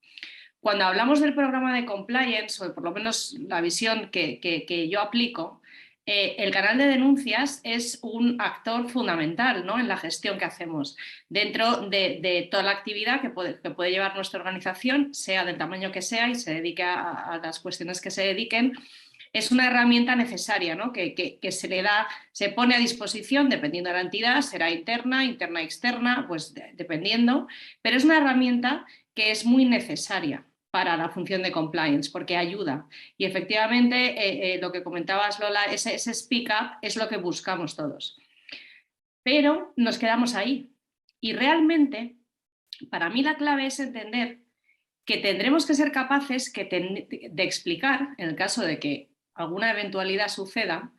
Cuando hablamos del programa de compliance, o por lo menos la visión que yo aplico, el canal de denuncias es un actor fundamental, ¿no?, en la gestión que hacemos dentro de toda la actividad que puede llevar nuestra organización, sea del tamaño que sea y se dedique a las cuestiones que se dediquen. Es una herramienta necesaria, ¿no?, que se pone a disposición dependiendo de la entidad, será interna, externa, pues dependiendo, pero es una herramienta que es muy necesaria para la función de compliance, porque ayuda. Y efectivamente, lo que comentabas, Lola, ese speak up es lo que buscamos todos. Pero nos quedamos ahí. Y realmente, para mí la clave es entender que tendremos que ser capaces de explicar, en el caso de que alguna eventualidad suceda,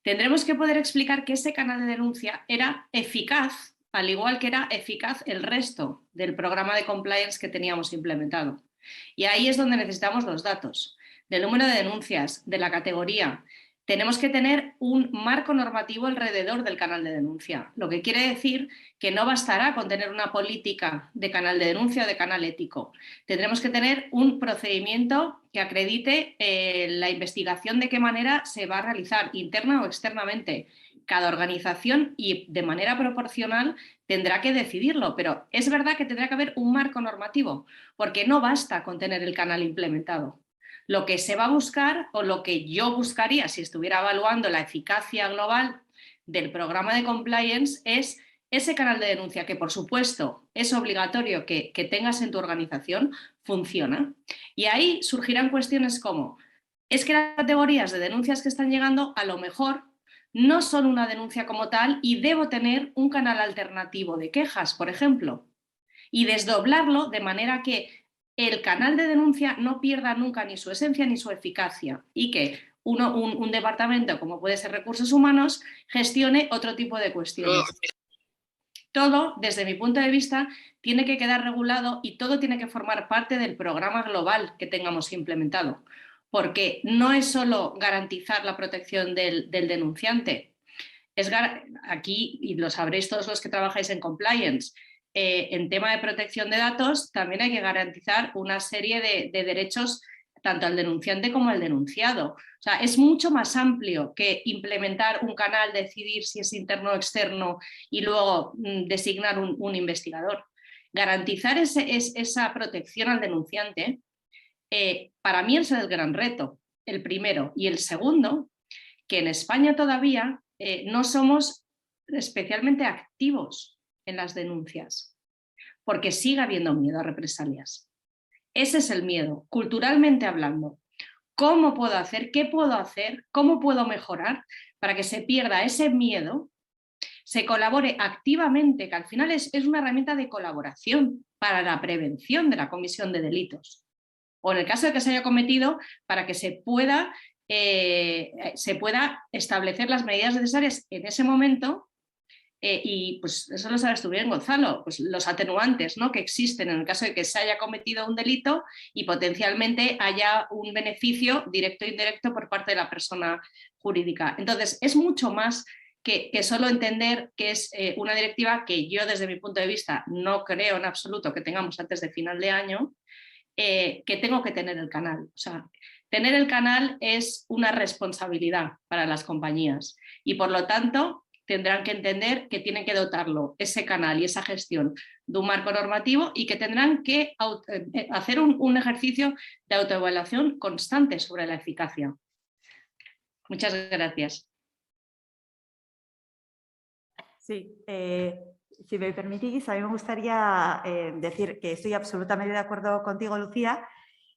tendremos que poder explicar que ese canal de denuncia era eficaz, al igual que era eficaz el resto del programa de compliance que teníamos implementado. Y ahí es donde necesitamos los datos, del número de denuncias, de la categoría. Tenemos que tener un marco normativo alrededor del canal de denuncia, lo que quiere decir que no bastará con tener una política de canal de denuncia o de canal ético. Tendremos que tener un procedimiento que acredite la investigación de qué manera se va a realizar, interna o externamente. Cada organización y de manera proporcional tendrá que decidirlo, pero es verdad que tendrá que haber un marco normativo, porque no basta con tener el canal implementado. Lo que se va a buscar, o lo que yo buscaría si estuviera evaluando la eficacia global del programa de compliance, es ese canal de denuncia que, por supuesto, es obligatorio que tengas en tu organización, funciona. Y ahí surgirán cuestiones como, es que las categorías de denuncias que están llegando a lo mejor no son una denuncia como tal y debo tener un canal alternativo de quejas, por ejemplo, y desdoblarlo de manera que el canal de denuncia no pierda nunca ni su esencia ni su eficacia y que un departamento, como puede ser Recursos Humanos, gestione otro tipo de cuestiones. Todo, desde mi punto de vista, tiene que quedar regulado y todo tiene que formar parte del programa global que tengamos implementado, porque no es solo garantizar la protección del denunciante. Aquí, y lo sabréis todos los que trabajáis en compliance, en tema de protección de datos también hay que garantizar una serie de derechos tanto al denunciante como al denunciado. O sea, es mucho más amplio que implementar un canal, decidir si es interno o externo y luego designar un investigador. Garantizar esa protección al denunciante, para mí ese es el gran reto, el primero. Y el segundo, que en España todavía no somos especialmente activos en las denuncias, porque sigue habiendo miedo a represalias. Ese es el miedo, culturalmente hablando. ¿Cómo puedo hacer? ¿Qué puedo hacer? ¿Cómo puedo mejorar para que se pierda ese miedo? Se colabore activamente, que al final es una herramienta de colaboración para la prevención de la comisión de delitos. O en el caso de que se haya cometido, para que se pueda establecer las medidas necesarias en ese momento y pues eso lo sabes tú bien, Gonzalo, pues los atenuantes, ¿no?, que existen en el caso de que se haya cometido un delito y potencialmente haya un beneficio directo e indirecto por parte de la persona jurídica. Entonces, es mucho más que solo entender que es una directiva que yo desde mi punto de vista no creo en absoluto que tengamos antes de final de año, que tengo que tener el canal. O sea, tener el canal es una responsabilidad para las compañías y por lo tanto tendrán que entender que tienen que dotarlo, ese canal y esa gestión, de un marco normativo y que tendrán que hacer un ejercicio de autoevaluación constante sobre la eficacia. Muchas gracias. Sí, si me permitís, a mí me gustaría decir que estoy absolutamente de acuerdo contigo, Lucía.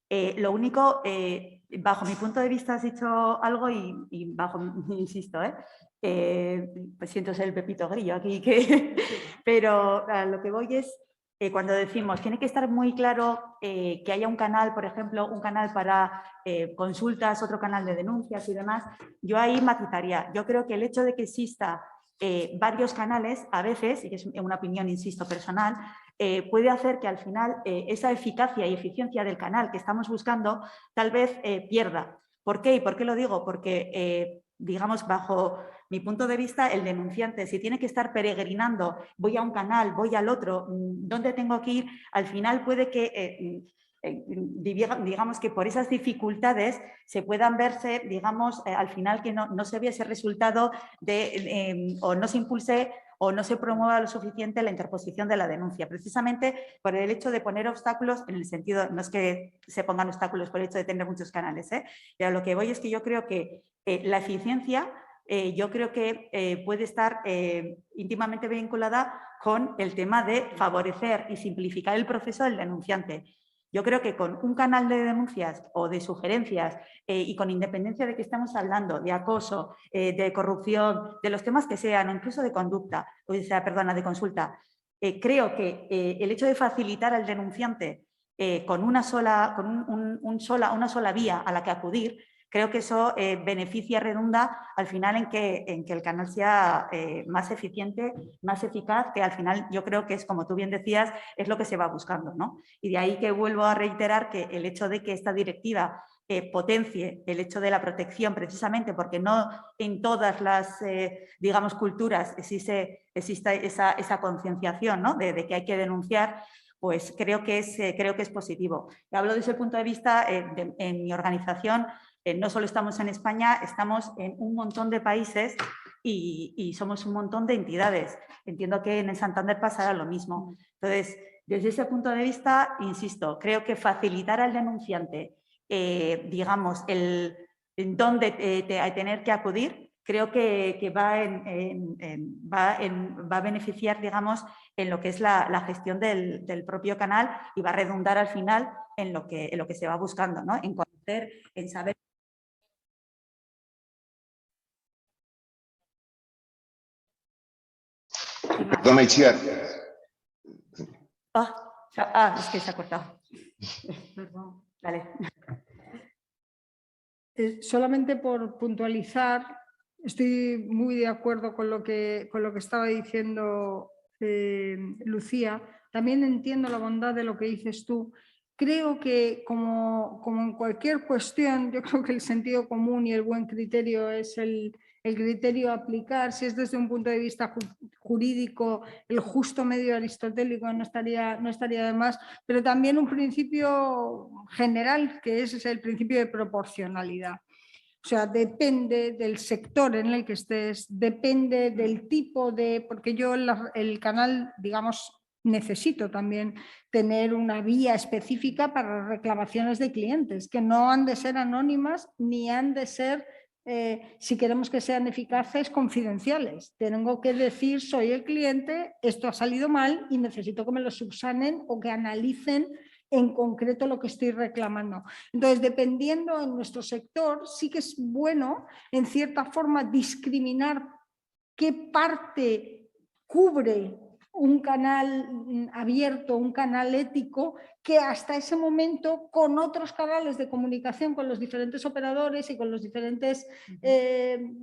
Lo único, bajo mi punto de vista has dicho algo y bajo, insisto, pues siento ser el pepito grillo aquí, pero a lo que voy es cuando decimos tiene que estar muy claro que haya un canal, por ejemplo, un canal para consultas, otro canal de denuncias y demás, yo ahí matizaría. Yo creo que el hecho de que exista varios canales, a veces, y que es una opinión, insisto, personal, puede hacer que al final esa eficacia y eficiencia del canal que estamos buscando tal vez pierda. ¿Por qué? ¿Y por qué lo digo? Porque, digamos, bajo mi punto de vista, el denunciante, si tiene que estar peregrinando, voy a un canal, voy al otro, ¿dónde tengo que ir? Al final puede que... digamos que por esas dificultades se puedan verse, digamos, al final que no se vea ese resultado de, o no se impulse o no se promueva lo suficiente la interposición de la denuncia, precisamente por el hecho de poner obstáculos, en el sentido, no es que se pongan obstáculos por el hecho de tener muchos canales, pero a lo que voy es que yo creo que la eficiencia yo creo que puede estar íntimamente vinculada con el tema de favorecer y simplificar el proceso del denunciante. Yo creo que con un canal de denuncias o de sugerencias y con independencia de que estemos hablando de acoso, de corrupción, de los temas que sean, o incluso de conducta, o sea, perdona, de consulta, creo que el hecho de facilitar al denunciante con una sola vía a la que acudir, creo que eso beneficia, redunda al final en que el canal sea más eficiente, más eficaz, que al final yo creo que es, como tú bien decías, es lo que se va buscando, ¿no? Y de ahí que vuelvo a reiterar que el hecho de que esta directiva potencie el hecho de la protección, precisamente porque no en todas las, digamos, culturas existe esa concienciación, ¿no? de que hay que denunciar, pues creo que es positivo. Y hablo desde el punto de vista, en mi organización, no solo estamos en España, estamos en un montón de países y somos un montón de entidades. Entiendo que en el Santander pasará lo mismo. Entonces, desde ese punto de vista, insisto, creo que facilitar al denunciante, digamos, en dónde tener que acudir, creo que va a beneficiar, digamos, en lo que es la gestión del propio canal y va a redundar al final en lo que se va buscando, ¿no? En conocer, en saber. Perdona, Itziar. Es que se ha cortado. Perdón. Vale. Solamente por puntualizar, estoy muy de acuerdo con lo que estaba diciendo Lucía. También entiendo la bondad de lo que dices tú. Creo que como en cualquier cuestión, yo creo que el sentido común y el buen criterio es el criterio a aplicar. Si es desde un punto de vista jurídico, el justo medio aristotélico no estaría de más, pero también un principio general, que es el principio de proporcionalidad. O sea, depende del sector en el que estés, depende del tipo de... Porque yo el canal, digamos, necesito también tener una vía específica para reclamaciones de clientes, que no han de ser anónimas ni han de ser, si queremos que sean eficaces, confidenciales. Tengo que decir, soy el cliente, esto ha salido mal y necesito que me lo subsanen o que analicen en concreto lo que estoy reclamando. Entonces, dependiendo en nuestro sector, sí que es bueno, en cierta forma, discriminar qué parte cubre un canal abierto, un canal ético, que hasta ese momento con otros canales de comunicación, con los diferentes operadores y con los diferentes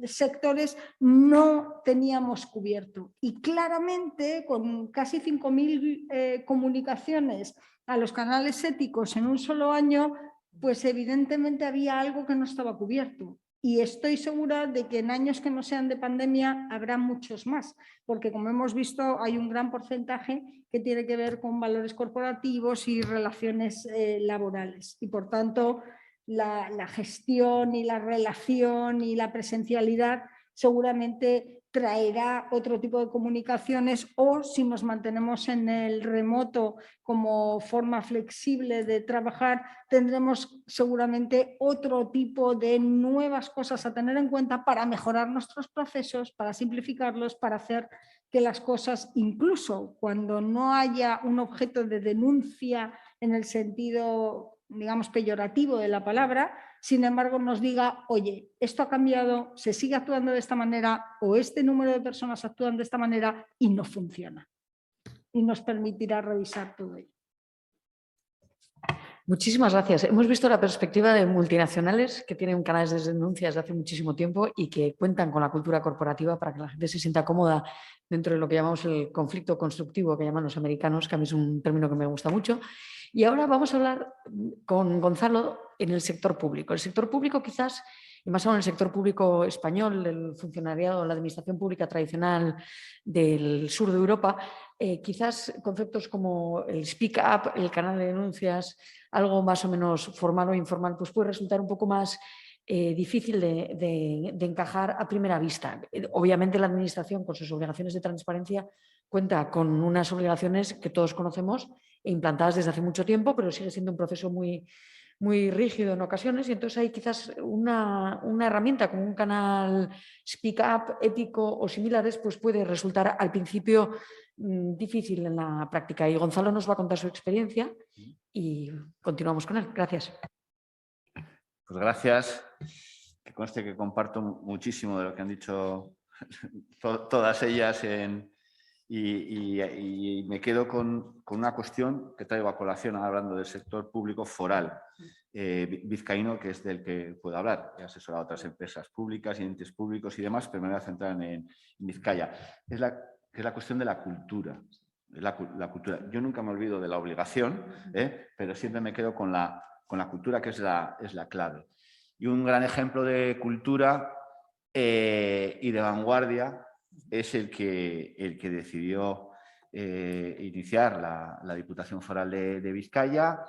sectores, no teníamos cubierto. Y claramente, con casi 5.000 comunicaciones a los canales éticos en un solo año, pues evidentemente había algo que no estaba cubierto. Y estoy segura de que en años que no sean de pandemia habrá muchos más, porque como hemos visto hay un gran porcentaje que tiene que ver con valores corporativos y relaciones laborales. Y por tanto la gestión y la relación y la presencialidad seguramente traerá otro tipo de comunicaciones, o si nos mantenemos en el remoto como forma flexible de trabajar, tendremos seguramente otro tipo de nuevas cosas a tener en cuenta para mejorar nuestros procesos, para simplificarlos, para hacer que las cosas, incluso cuando no haya un objeto de denuncia en el sentido, digamos, peyorativo de la palabra, sin embargo nos diga, oye, esto ha cambiado, se sigue actuando de esta manera o este número de personas actúan de esta manera y no funciona. Y nos permitirá revisar todo ello. Muchísimas gracias. Hemos visto la perspectiva de multinacionales que tienen canales de denuncia desde hace muchísimo tiempo y que cuentan con la cultura corporativa para que la gente se sienta cómoda dentro de lo que llamamos el conflicto constructivo, que llaman los americanos, que a mí es un término que me gusta mucho. Y ahora vamos a hablar con Gonzalo en el sector público. El sector público quizás, y más aún el sector público español, el funcionariado, la administración pública tradicional del sur de Europa, quizás conceptos como el speak up, el canal de denuncias, algo más o menos formal o informal, pues puede resultar un poco más difícil de encajar a primera vista. Obviamente la administración, con sus obligaciones de transparencia, cuenta con unas obligaciones que todos conocemos e implantadas desde hace mucho tiempo, pero sigue siendo un proceso muy, muy rígido en ocasiones, y entonces hay quizás una herramienta como un canal speak up ético o similares, pues puede resultar al principio difícil en la práctica. Y Gonzalo nos va a contar su experiencia y continuamos con él. Gracias. Pues gracias. Que conste que comparto muchísimo de lo que han dicho todas ellas y me quedo con una cuestión que traigo a colación hablando del sector público foral vizcaíno, que es del que puedo hablar. He asesorado a otras empresas públicas y entes públicos y demás, pero me voy a centrar en Vizcaya. Es la cuestión de la cultura. La cultura. Yo nunca me olvido de la obligación, pero siempre me quedo con la cultura, que es la clave. Y un gran ejemplo de cultura y de vanguardia es el que decidió iniciar la Diputación Foral de Vizcaya,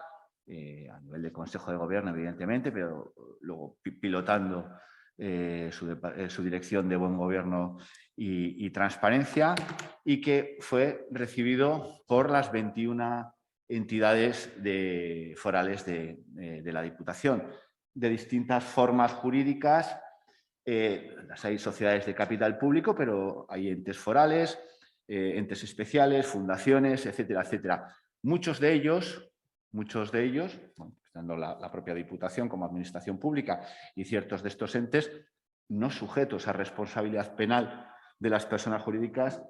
a nivel de Consejo de Gobierno, evidentemente, pero luego pilotando su dirección de buen gobierno y transparencia, y que fue recibido por las 21 entidades forales de la Diputación, de distintas formas jurídicas. Hay sociedades de capital público, pero hay entes forales, entes especiales, fundaciones, etcétera, etcétera. Muchos de ellos, bueno, estando la propia Diputación como administración pública y ciertos de estos entes, no sujetos a responsabilidad penal de las personas jurídicas,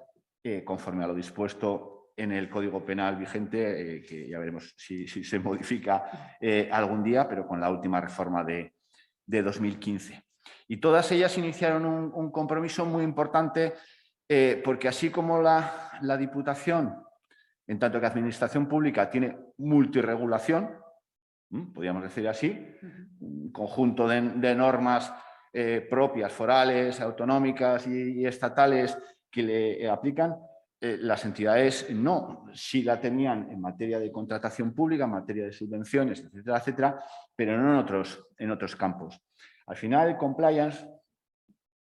conforme a lo dispuesto en el Código Penal vigente, que ya veremos si se modifica algún día, pero con la última reforma de 2015. Y todas ellas iniciaron un compromiso muy importante, porque así como la Diputación, en tanto que administración pública, tiene multirregulación, podríamos decir así, un conjunto de normas propias, forales, autonómicas y estatales que le aplican, las entidades no, sí la tenían en materia de contratación pública, en materia de subvenciones, etcétera, etcétera, pero no en otros campos. Al final, el compliance,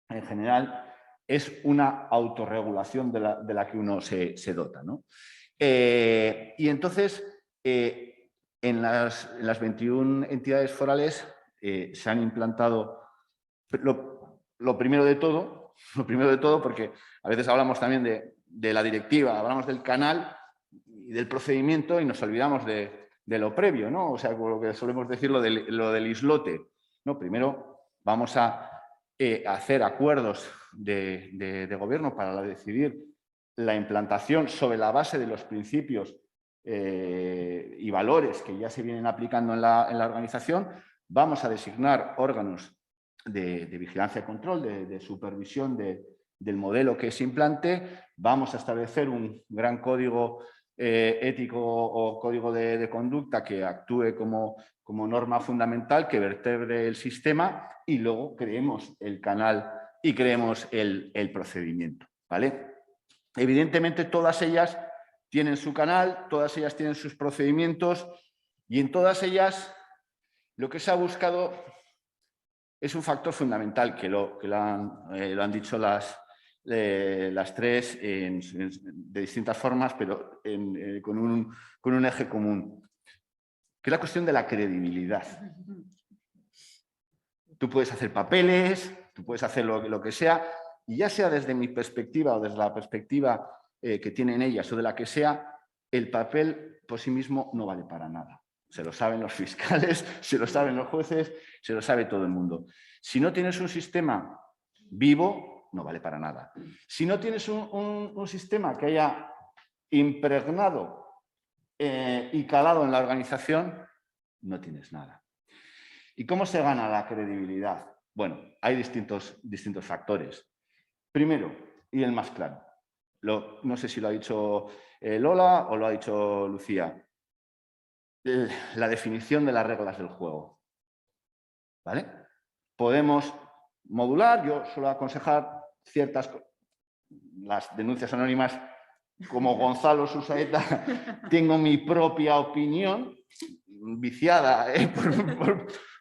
en general, es una autorregulación de la que uno se dota, ¿no? Y entonces, en las 21 entidades forales se han implantado lo primero de todo, porque a veces hablamos también de la directiva, hablamos del canal y del procedimiento y nos olvidamos de lo previo, ¿no? O sea, lo que solemos decir, lo del islote, ¿no? Primero vamos a hacer acuerdos de gobierno para decidir la implantación sobre la base de los principios y valores que ya se vienen aplicando en la organización. Vamos a designar órganos de vigilancia y control, de supervisión del modelo que se implante. Vamos a establecer un gran código ético o código de conducta que actúe como norma fundamental, que vertebre el sistema, y luego creemos el canal y creemos el procedimiento, ¿vale? Evidentemente, todas ellas tienen su canal, todas ellas tienen sus procedimientos, y en todas ellas lo que se ha buscado es un factor fundamental que lo han dicho las tres de distintas formas, pero con un eje común, que es la cuestión de la credibilidad. Tú puedes hacer papeles, tú puedes hacer lo que sea, y ya sea desde mi perspectiva o desde la perspectiva que tienen ellas o de la que sea, el papel por sí mismo no vale para nada. Se lo saben los fiscales, se lo saben los jueces, se lo sabe todo el mundo. Si no tienes un sistema vivo, no vale para nada. Si no tienes un sistema que haya impregnado y calado en la organización, no tienes nada. ¿Y cómo se gana la credibilidad? Bueno, hay distintos factores. Primero, y el más claro, no sé si lo ha dicho Lola o lo ha dicho Lucía, la definición de las reglas del juego. ¿Vale? Podemos modular, yo suelo aconsejar las denuncias anónimas, como Gonzalo Susaeta, tengo mi propia opinión, viciada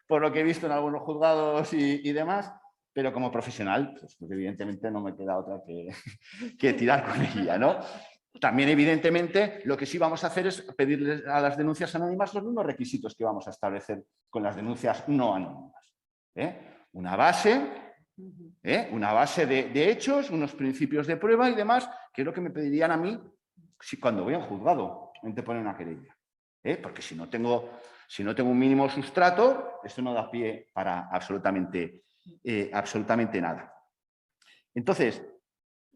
por lo que he visto en algunos juzgados y demás, pero como profesional, pues evidentemente no me queda otra que tirar con ella, ¿no? También, evidentemente, lo que sí vamos a hacer es pedirles a las denuncias anónimas los mismos requisitos que vamos a establecer con las denuncias no anónimas. Una base de hechos, unos principios de prueba y demás, que es lo que me pedirían a mí cuando voy a un juzgado a interponer una querella. Porque si no tengo un mínimo sustrato, esto no da pie para absolutamente nada. Entonces,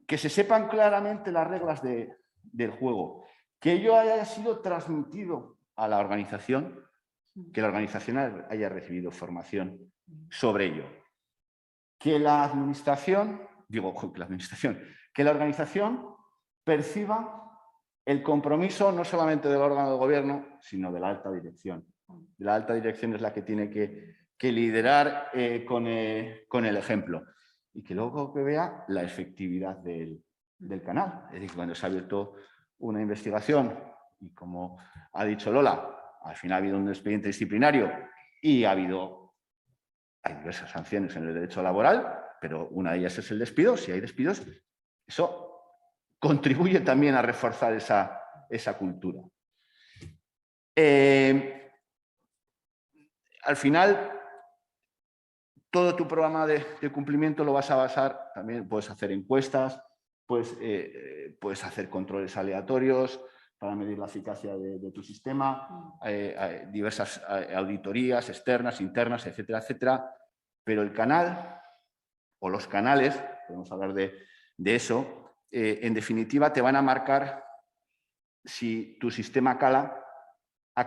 que se sepan claramente las reglas del juego, que ello haya sido transmitido a la organización, que la organización haya recibido formación sobre ello, que la organización perciba el compromiso no solamente del órgano de gobierno, sino de la alta dirección. La alta dirección es la que tiene que liderar con el ejemplo y que luego que vea la efectividad del canal. Es decir, cuando se ha abierto una investigación y, como ha dicho Lola, al final ha habido un expediente disciplinario y hay diversas sanciones en el derecho laboral, pero una de ellas es el despido. Si hay despidos, eso contribuye también a reforzar esa cultura. Al final, todo tu programa de cumplimiento lo vas a basar, también puedes hacer encuestas, puedes hacer controles aleatorios para medir la eficacia de tu sistema, diversas auditorías externas, internas, etcétera, etcétera. Pero el canal o los canales, podemos hablar de eso, en definitiva te van a marcar si tu sistema ha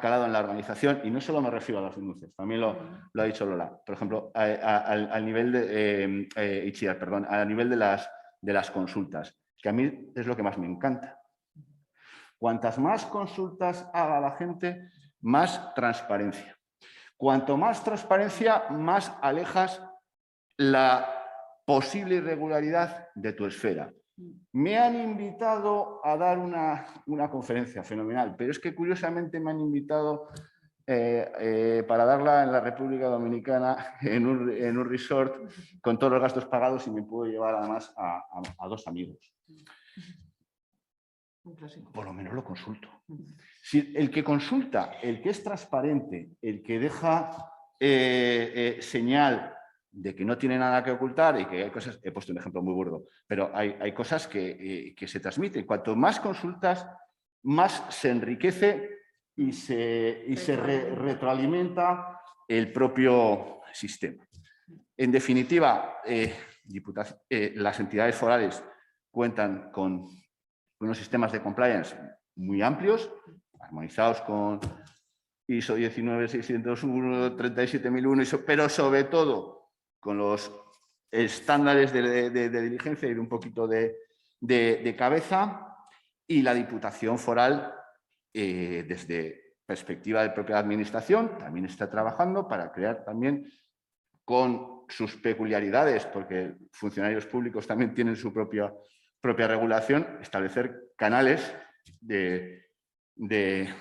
calado en la organización, y no solo me refiero a las denuncias, también lo ha dicho Lola. Por ejemplo, al nivel de Itziar, perdón, a nivel de las consultas, que a mí es lo que más me encanta. Cuantas más consultas haga la gente, más transparencia. Cuanto más transparencia, más alejas la posible irregularidad de tu esfera. Me han invitado a dar una conferencia fenomenal, pero es que curiosamente me han invitado para darla en la República Dominicana, en un resort, con todos los gastos pagados, y me puedo llevar además a dos amigos. Por lo menos lo consulto. Si el que consulta, el que es transparente, el que deja señal de que no tiene nada que ocultar y que hay cosas, he puesto un ejemplo muy burdo, pero hay cosas que se transmiten. Cuanto más consultas, más se enriquece y se retroalimenta el propio sistema. En definitiva, las entidades forales cuentan con unos sistemas de compliance muy amplios, armonizados con ISO 19601, 37001, pero sobre todo con los estándares de diligencia y de un poquito de cabeza, y la Diputación Foral, desde perspectiva de propia administración, también está trabajando para crear también, con sus peculiaridades, porque funcionarios públicos también tienen su propia regulación, establecer canales de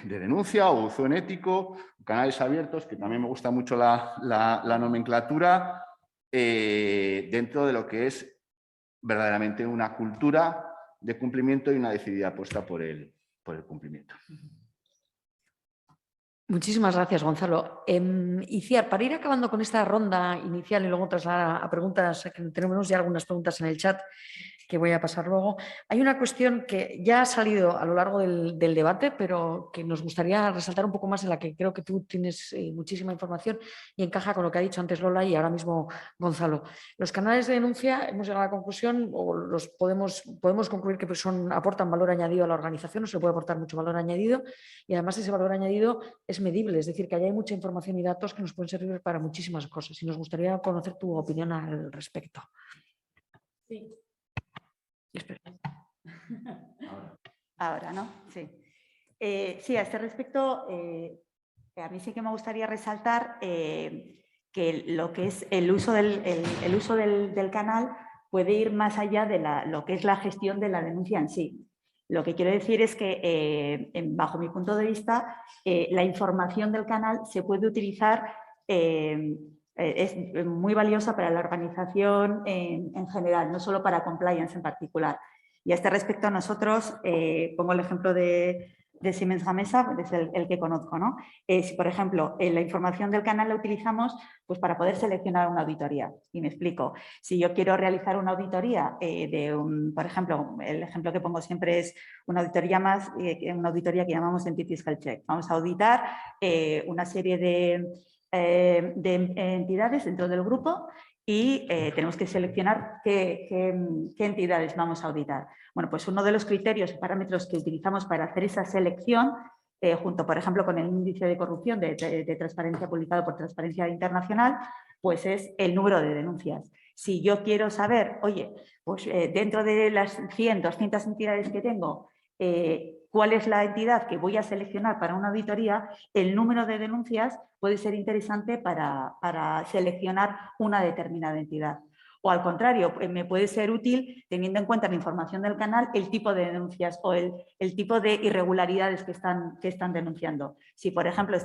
denuncia o buzón ético, canales abiertos, que también me gusta mucho la nomenclatura, dentro de lo que es verdaderamente una cultura de cumplimiento y una decidida apuesta por el cumplimiento. Muchísimas gracias, Gonzalo. Iciar, para ir acabando con esta ronda inicial y luego trasladar a preguntas, que tenemos ya algunas preguntas en el chat que voy a pasar luego. Hay una cuestión que ya ha salido a lo largo del debate, pero que nos gustaría resaltar un poco más, en la que creo que tú tienes muchísima información y encaja con lo que ha dicho antes Lola y ahora mismo Gonzalo. Los canales de denuncia, hemos llegado a la conclusión, o los podemos concluir que aportan valor añadido a la organización, o se puede aportar mucho valor añadido, y además ese valor añadido es medible, es decir, que allá hay mucha información y datos que nos pueden servir para muchísimas cosas, y nos gustaría conocer tu opinión al respecto. Sí. Espera. Ahora, ¿no? Sí. Sí, a este respecto, a mí sí que me gustaría resaltar que lo que es el uso del canal puede ir más allá de lo que es la gestión de la denuncia en sí. Lo que quiero decir es que, bajo mi punto de vista, la información del canal se puede utilizar, es muy valiosa para la organización en general, no solo para compliance en particular. Y a este respecto, nosotros, pongo el ejemplo de Siemens Gamesa, es el que conozco, ¿no? Si, por ejemplo, la información del canal la utilizamos pues, para poder seleccionar una auditoría. Y me explico. Si yo quiero realizar una auditoría por ejemplo, el ejemplo que pongo siempre es una auditoría que llamamos Entities Health Check. Vamos a auditar una serie de entidades dentro del grupo y tenemos que seleccionar qué entidades vamos a auditar. Bueno, pues uno de los criterios y parámetros que utilizamos para hacer esa selección, junto, por ejemplo, con el índice de corrupción de transparencia publicado por Transparencia Internacional, pues es el número de denuncias. Si yo quiero saber, oye, pues dentro de las 100, 200 entidades que tengo, cuál es la entidad que voy a seleccionar para una auditoría, el número de denuncias puede ser interesante para seleccionar una determinada entidad. O al contrario, me puede ser útil, teniendo en cuenta la información del canal, el tipo de denuncias o el tipo de irregularidades que están denunciando. Si, por ejemplo,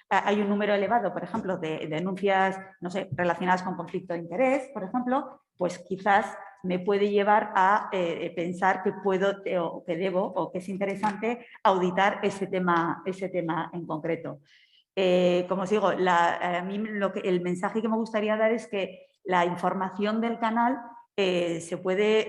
hay un número elevado, por ejemplo, de denuncias, no sé, relacionadas con conflicto de interés, por ejemplo, pues quizás me puede llevar a pensar que puedo o que debo o que es interesante auditar ese tema en concreto. Como os digo, a mí el mensaje que me gustaría dar es que la información del canal se puede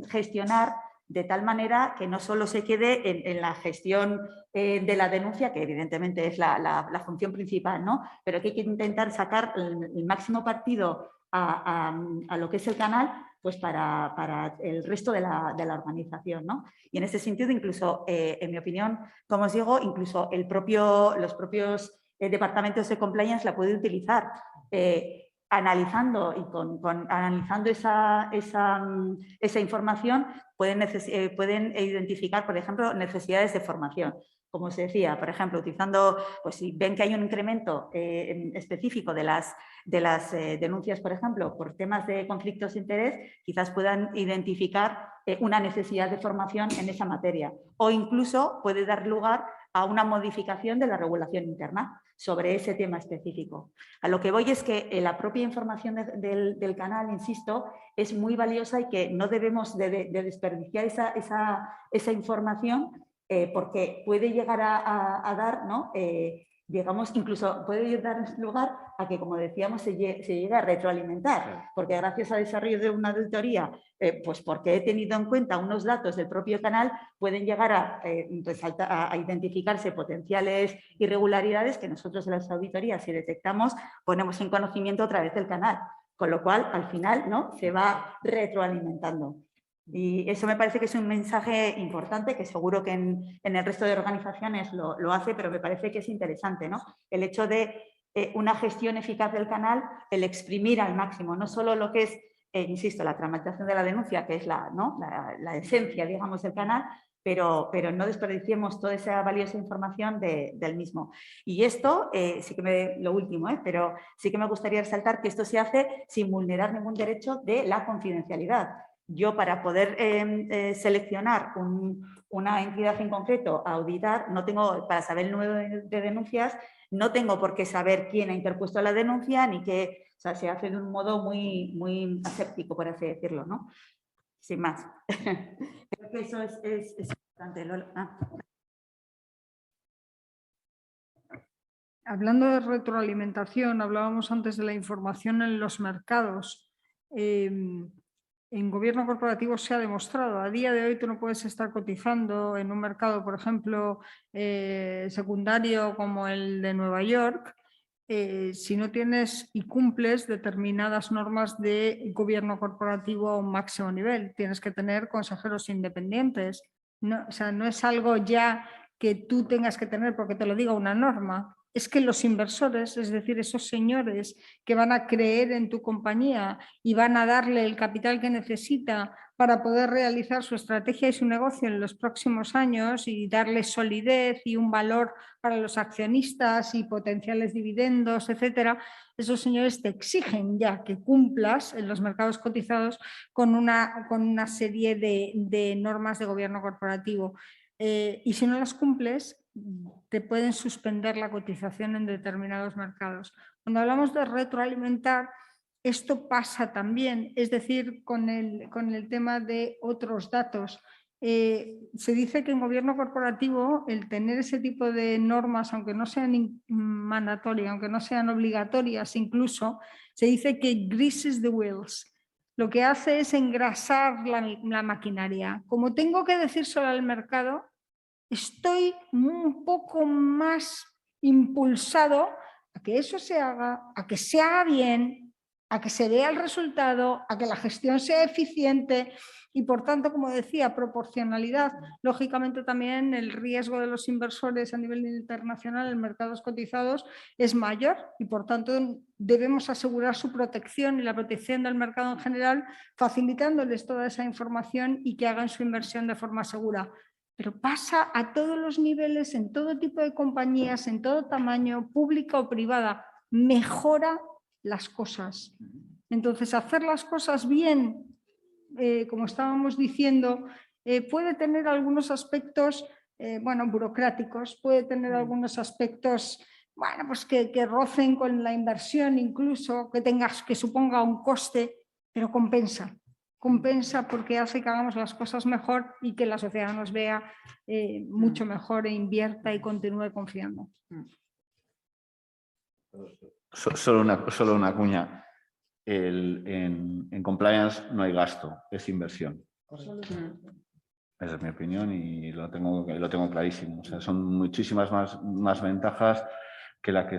gestionar de tal manera que no solo se quede en la gestión de la denuncia, que evidentemente es la función principal, ¿no? Pero que hay que intentar sacar el máximo partido a lo que es el canal, pues para el resto de la organización, ¿no? Y en ese sentido, incluso, en mi opinión, como os digo, incluso los propios departamentos de compliance la pueden utilizar analizando analizando esa información, pueden identificar, por ejemplo, necesidades de formación. Como os decía, por ejemplo, utilizando, pues si ven que hay un incremento específico de las denuncias, por ejemplo, por temas de conflictos de interés, quizás puedan identificar una necesidad de formación en esa materia. O incluso puede dar lugar a una modificación de la regulación interna sobre ese tema específico. A lo que voy es que la propia información del canal, insisto, es muy valiosa y que no debemos de desperdiciar esa información porque puede llegar a dar, ¿no? Digamos, incluso puede dar lugar a que, como decíamos, se llegue a retroalimentar, porque gracias al desarrollo de una auditoría, pues porque he tenido en cuenta unos datos del propio canal, pueden llegar a identificarse potenciales irregularidades que nosotros en las auditorías, si detectamos, ponemos en conocimiento a través del canal, con lo cual, al final, ¿no? Se va retroalimentando. Y eso me parece que es un mensaje importante, que seguro que en el resto de organizaciones lo hace, pero me parece que es interesante, ¿no? El hecho de una gestión eficaz del canal, el exprimir al máximo, no solo lo que es, insisto, la tramitación de la denuncia, que es la esencia, digamos, del canal, pero no desperdiciemos toda esa valiosa información del mismo. Y esto, sí que lo último, pero sí que me gustaría resaltar que esto se hace sin vulnerar ningún derecho de la confidencialidad. Yo, para poder seleccionar una entidad en concreto a auditar, para saber el número de denuncias, no tengo por qué saber quién ha interpuesto la denuncia ni qué sea, se hace de un modo muy aséptico, por así decirlo, ¿no? Sin más. Creo que eso es importante. Lola. Hablando de retroalimentación, hablábamos antes de la información en los mercados. En gobierno corporativo se ha demostrado, a día de hoy tú no puedes estar cotizando en un mercado, por ejemplo, secundario como el de Nueva York, si no tienes y cumples determinadas normas de gobierno corporativo a un máximo nivel. Tienes que tener consejeros independientes. No, o sea, no es algo ya que tú tengas que tener porque te lo diga una norma. Es que los inversores, es decir, esos señores que van a creer en tu compañía y van a darle el capital que necesita para poder realizar su estrategia y su negocio en los próximos años y darle solidez y un valor para los accionistas y potenciales dividendos, etcétera, esos señores te exigen ya que cumplas en los mercados cotizados con una serie de normas de gobierno corporativo. Y si no las cumples, te pueden suspender la cotización en determinados mercados. Cuando hablamos de retroalimentar, esto pasa también, es decir, con el tema de otros datos. Se dice que en gobierno corporativo el tener ese tipo de normas, aunque no sean mandatorias, aunque no sean obligatorias incluso, se dice que greases the wheels. Lo que hace es engrasar la maquinaria. Como tengo que decírselo al mercado, estoy un poco más impulsado a que eso se haga, a que se haga bien, a que se vea el resultado, a que la gestión sea eficiente y, por tanto, como decía, proporcionalidad. Lógicamente también el riesgo de los inversores a nivel internacional en mercados cotizados es mayor y, por tanto, debemos asegurar su protección y la protección del mercado en general, facilitándoles toda esa información y que hagan su inversión de forma segura. Pero pasa a todos los niveles, en todo tipo de compañías, en todo tamaño, pública o privada. Mejora las cosas. Entonces, hacer las cosas bien, como estábamos diciendo, puede tener algunos aspectos, burocráticos, puede tener algunos aspectos, pues que rocen con la inversión incluso, que suponga un coste, pero compensa. Compensa porque hace que hagamos las cosas mejor y que la sociedad nos vea mucho mejor e invierta y continúe confiando. Solo una cuña. En compliance no hay gasto, es inversión. Esa es mi opinión y lo tengo clarísimo. O sea, son muchísimas más ventajas que la que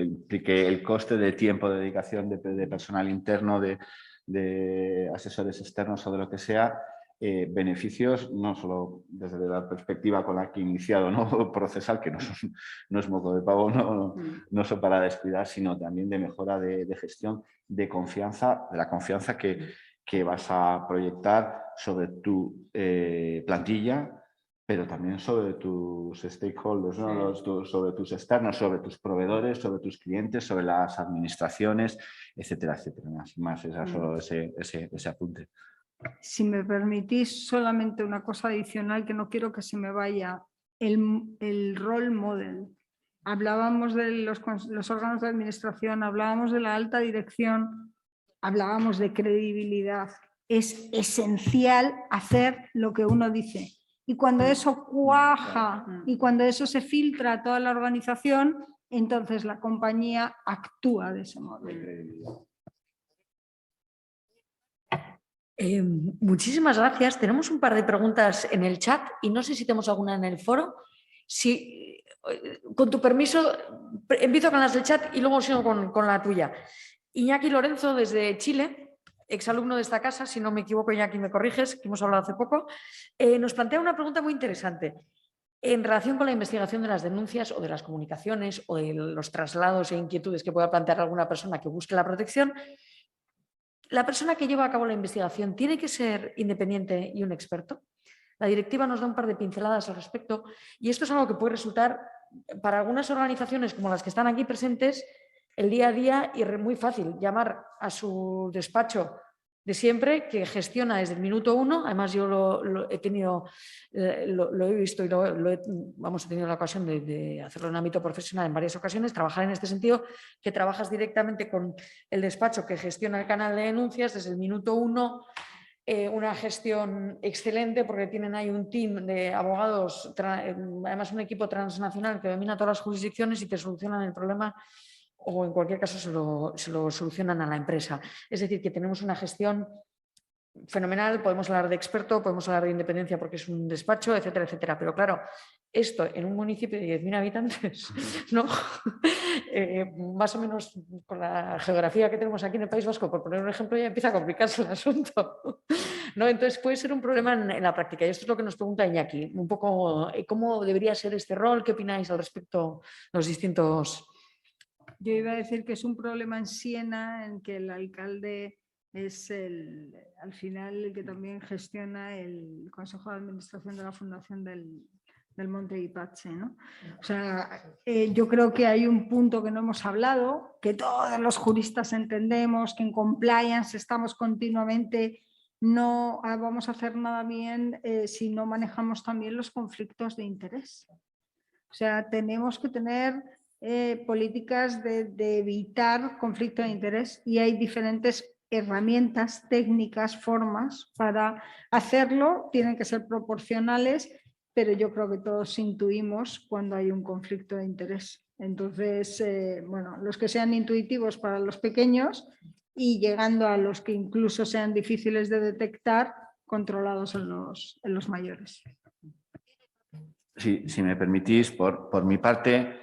implique el coste de tiempo, de dedicación de personal interno, de asesores externos o de lo que sea, beneficios no solo desde la perspectiva con la que he iniciado, ¿no? Procesal, que no es moco de pavo, no son para descuidar, sino también de mejora de gestión, de confianza, de la confianza que vas a proyectar sobre tu plantilla, pero también sobre tus stakeholders, ¿no? Sobre tus externos, sobre tus proveedores, sobre tus clientes, sobre las administraciones, etcétera, etcétera. Más era solo ese apunte. Si me permitís solamente una cosa adicional que no quiero que se me vaya, el role model. Hablábamos de los órganos de administración, hablábamos de la alta dirección, hablábamos de credibilidad. Es esencial hacer lo que uno dice. Y cuando eso cuaja y cuando eso se filtra a toda la organización, entonces la compañía actúa de ese modo. Muchísimas gracias. Tenemos un par de preguntas en el chat y no sé si tenemos alguna en el foro. Si, con tu permiso, empiezo con las del chat y luego sigo con la tuya. Iñaki Lorenzo, desde Chile, exalumno de esta casa, si no me equivoco, Iñaki, me corriges, que hemos hablado hace poco, nos plantea una pregunta muy interesante en relación con la investigación de las denuncias o de las comunicaciones o de los traslados e inquietudes que pueda plantear alguna persona que busque la protección. ¿La persona que lleva a cabo la investigación tiene que ser independiente y un experto? La directiva nos da un par de pinceladas al respecto y esto es algo que puede resultar para algunas organizaciones como las que están aquí presentes el día a día y muy fácil llamar a su despacho de siempre, que gestiona desde el minuto 1. Además, yo lo he tenido, lo he visto y he tenido la ocasión de hacerlo en ámbito profesional en varias ocasiones, trabajar en este sentido, que trabajas directamente con el despacho que gestiona el canal de denuncias desde el minuto 1. Una gestión excelente porque tienen ahí un team de abogados, además un equipo transnacional que domina todas las jurisdicciones y te solucionan el problema, o en cualquier caso se lo solucionan a la empresa. Es decir, que tenemos una gestión fenomenal, podemos hablar de experto, podemos hablar de independencia porque es un despacho, etcétera, etcétera. Pero claro, esto en un municipio de 10.000 habitantes, ¿no? Más o menos con la geografía que tenemos aquí en el País Vasco, por poner un ejemplo, ya empieza a complicarse el asunto, ¿no? Entonces puede ser un problema en la práctica, y esto es lo que nos pregunta Iñaki, un poco cómo debería ser este rol, qué opináis al respecto los distintos... Yo iba a decir que es un problema en Siena en que el alcalde es al final el que también gestiona el Consejo de Administración de la Fundación del Monte Ipache, ¿no? O sea, yo creo que hay un punto que no hemos hablado, que todos los juristas entendemos, que en compliance estamos continuamente, no vamos a hacer nada bien si no manejamos también los conflictos de interés. O sea, tenemos que tener políticas de evitar conflicto de interés y hay diferentes herramientas, técnicas, formas para hacerlo. Tienen que ser proporcionales, pero yo creo que todos intuimos cuando hay un conflicto de interés. Entonces, bueno, los que sean intuitivos para los pequeños y llegando a los que incluso sean difíciles de detectar, controlados en los mayores. Si me permitís, por mi parte,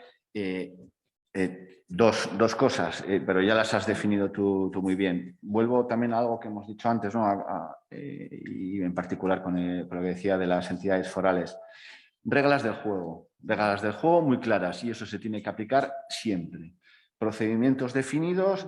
dos cosas, pero ya las has definido tú muy bien. Vuelvo también a algo que hemos dicho antes, ¿no? Y en particular con lo que decía de las entidades forales. Reglas del juego muy claras, y eso se tiene que aplicar siempre. Procedimientos definidos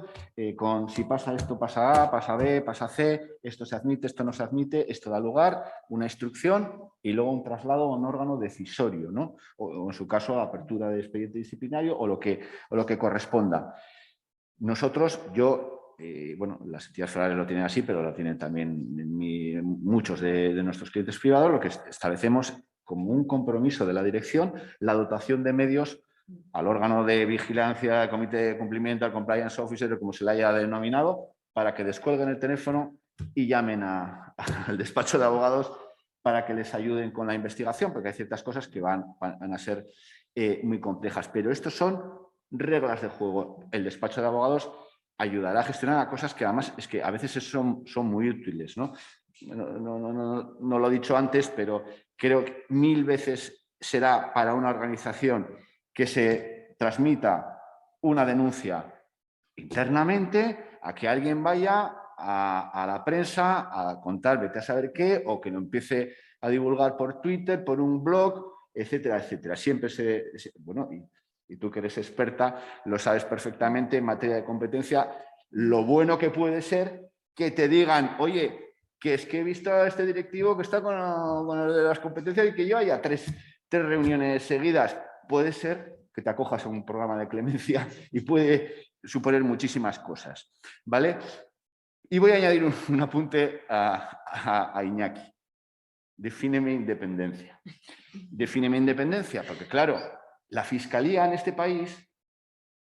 con si pasa esto, pasa A, pasa B, pasa C, esto se admite, esto no se admite, esto da lugar, una instrucción y luego un traslado a un órgano decisorio, ¿no? O en su caso, apertura de expediente disciplinario o lo que corresponda. Nosotros, bueno, las entidades forales lo tienen así, pero lo tienen también muchos de nuestros clientes privados. Lo que establecemos como un compromiso de la dirección, la dotación de medios al órgano de vigilancia, al comité de cumplimiento, al compliance officer, como se le haya denominado, para que descuelguen el teléfono y llamen al despacho de abogados para que les ayuden con la investigación, porque hay ciertas cosas que van a ser muy complejas. Pero estos son reglas de juego. El despacho de abogados ayudará a gestionar a cosas que además es que a veces son muy útiles, ¿no? No lo he dicho antes, pero creo que 1000 veces será para una organización que se transmita una denuncia internamente a que alguien vaya a la prensa a contar vete a saber qué, o que lo empiece a divulgar por Twitter, por un blog, etcétera, etcétera. Siempre bueno, y tú que eres experta lo sabes perfectamente en materia de competencia, lo bueno que puede ser que te digan, oye, que es que he visto a este directivo que está con las competencias y que lleva ya tres reuniones seguidas. Puede ser que te acojas a un programa de clemencia y puede suponer muchísimas cosas, ¿vale? Y voy a añadir un apunte a Iñaki. Defíneme independencia. Defíneme independencia, porque claro, la Fiscalía en este país,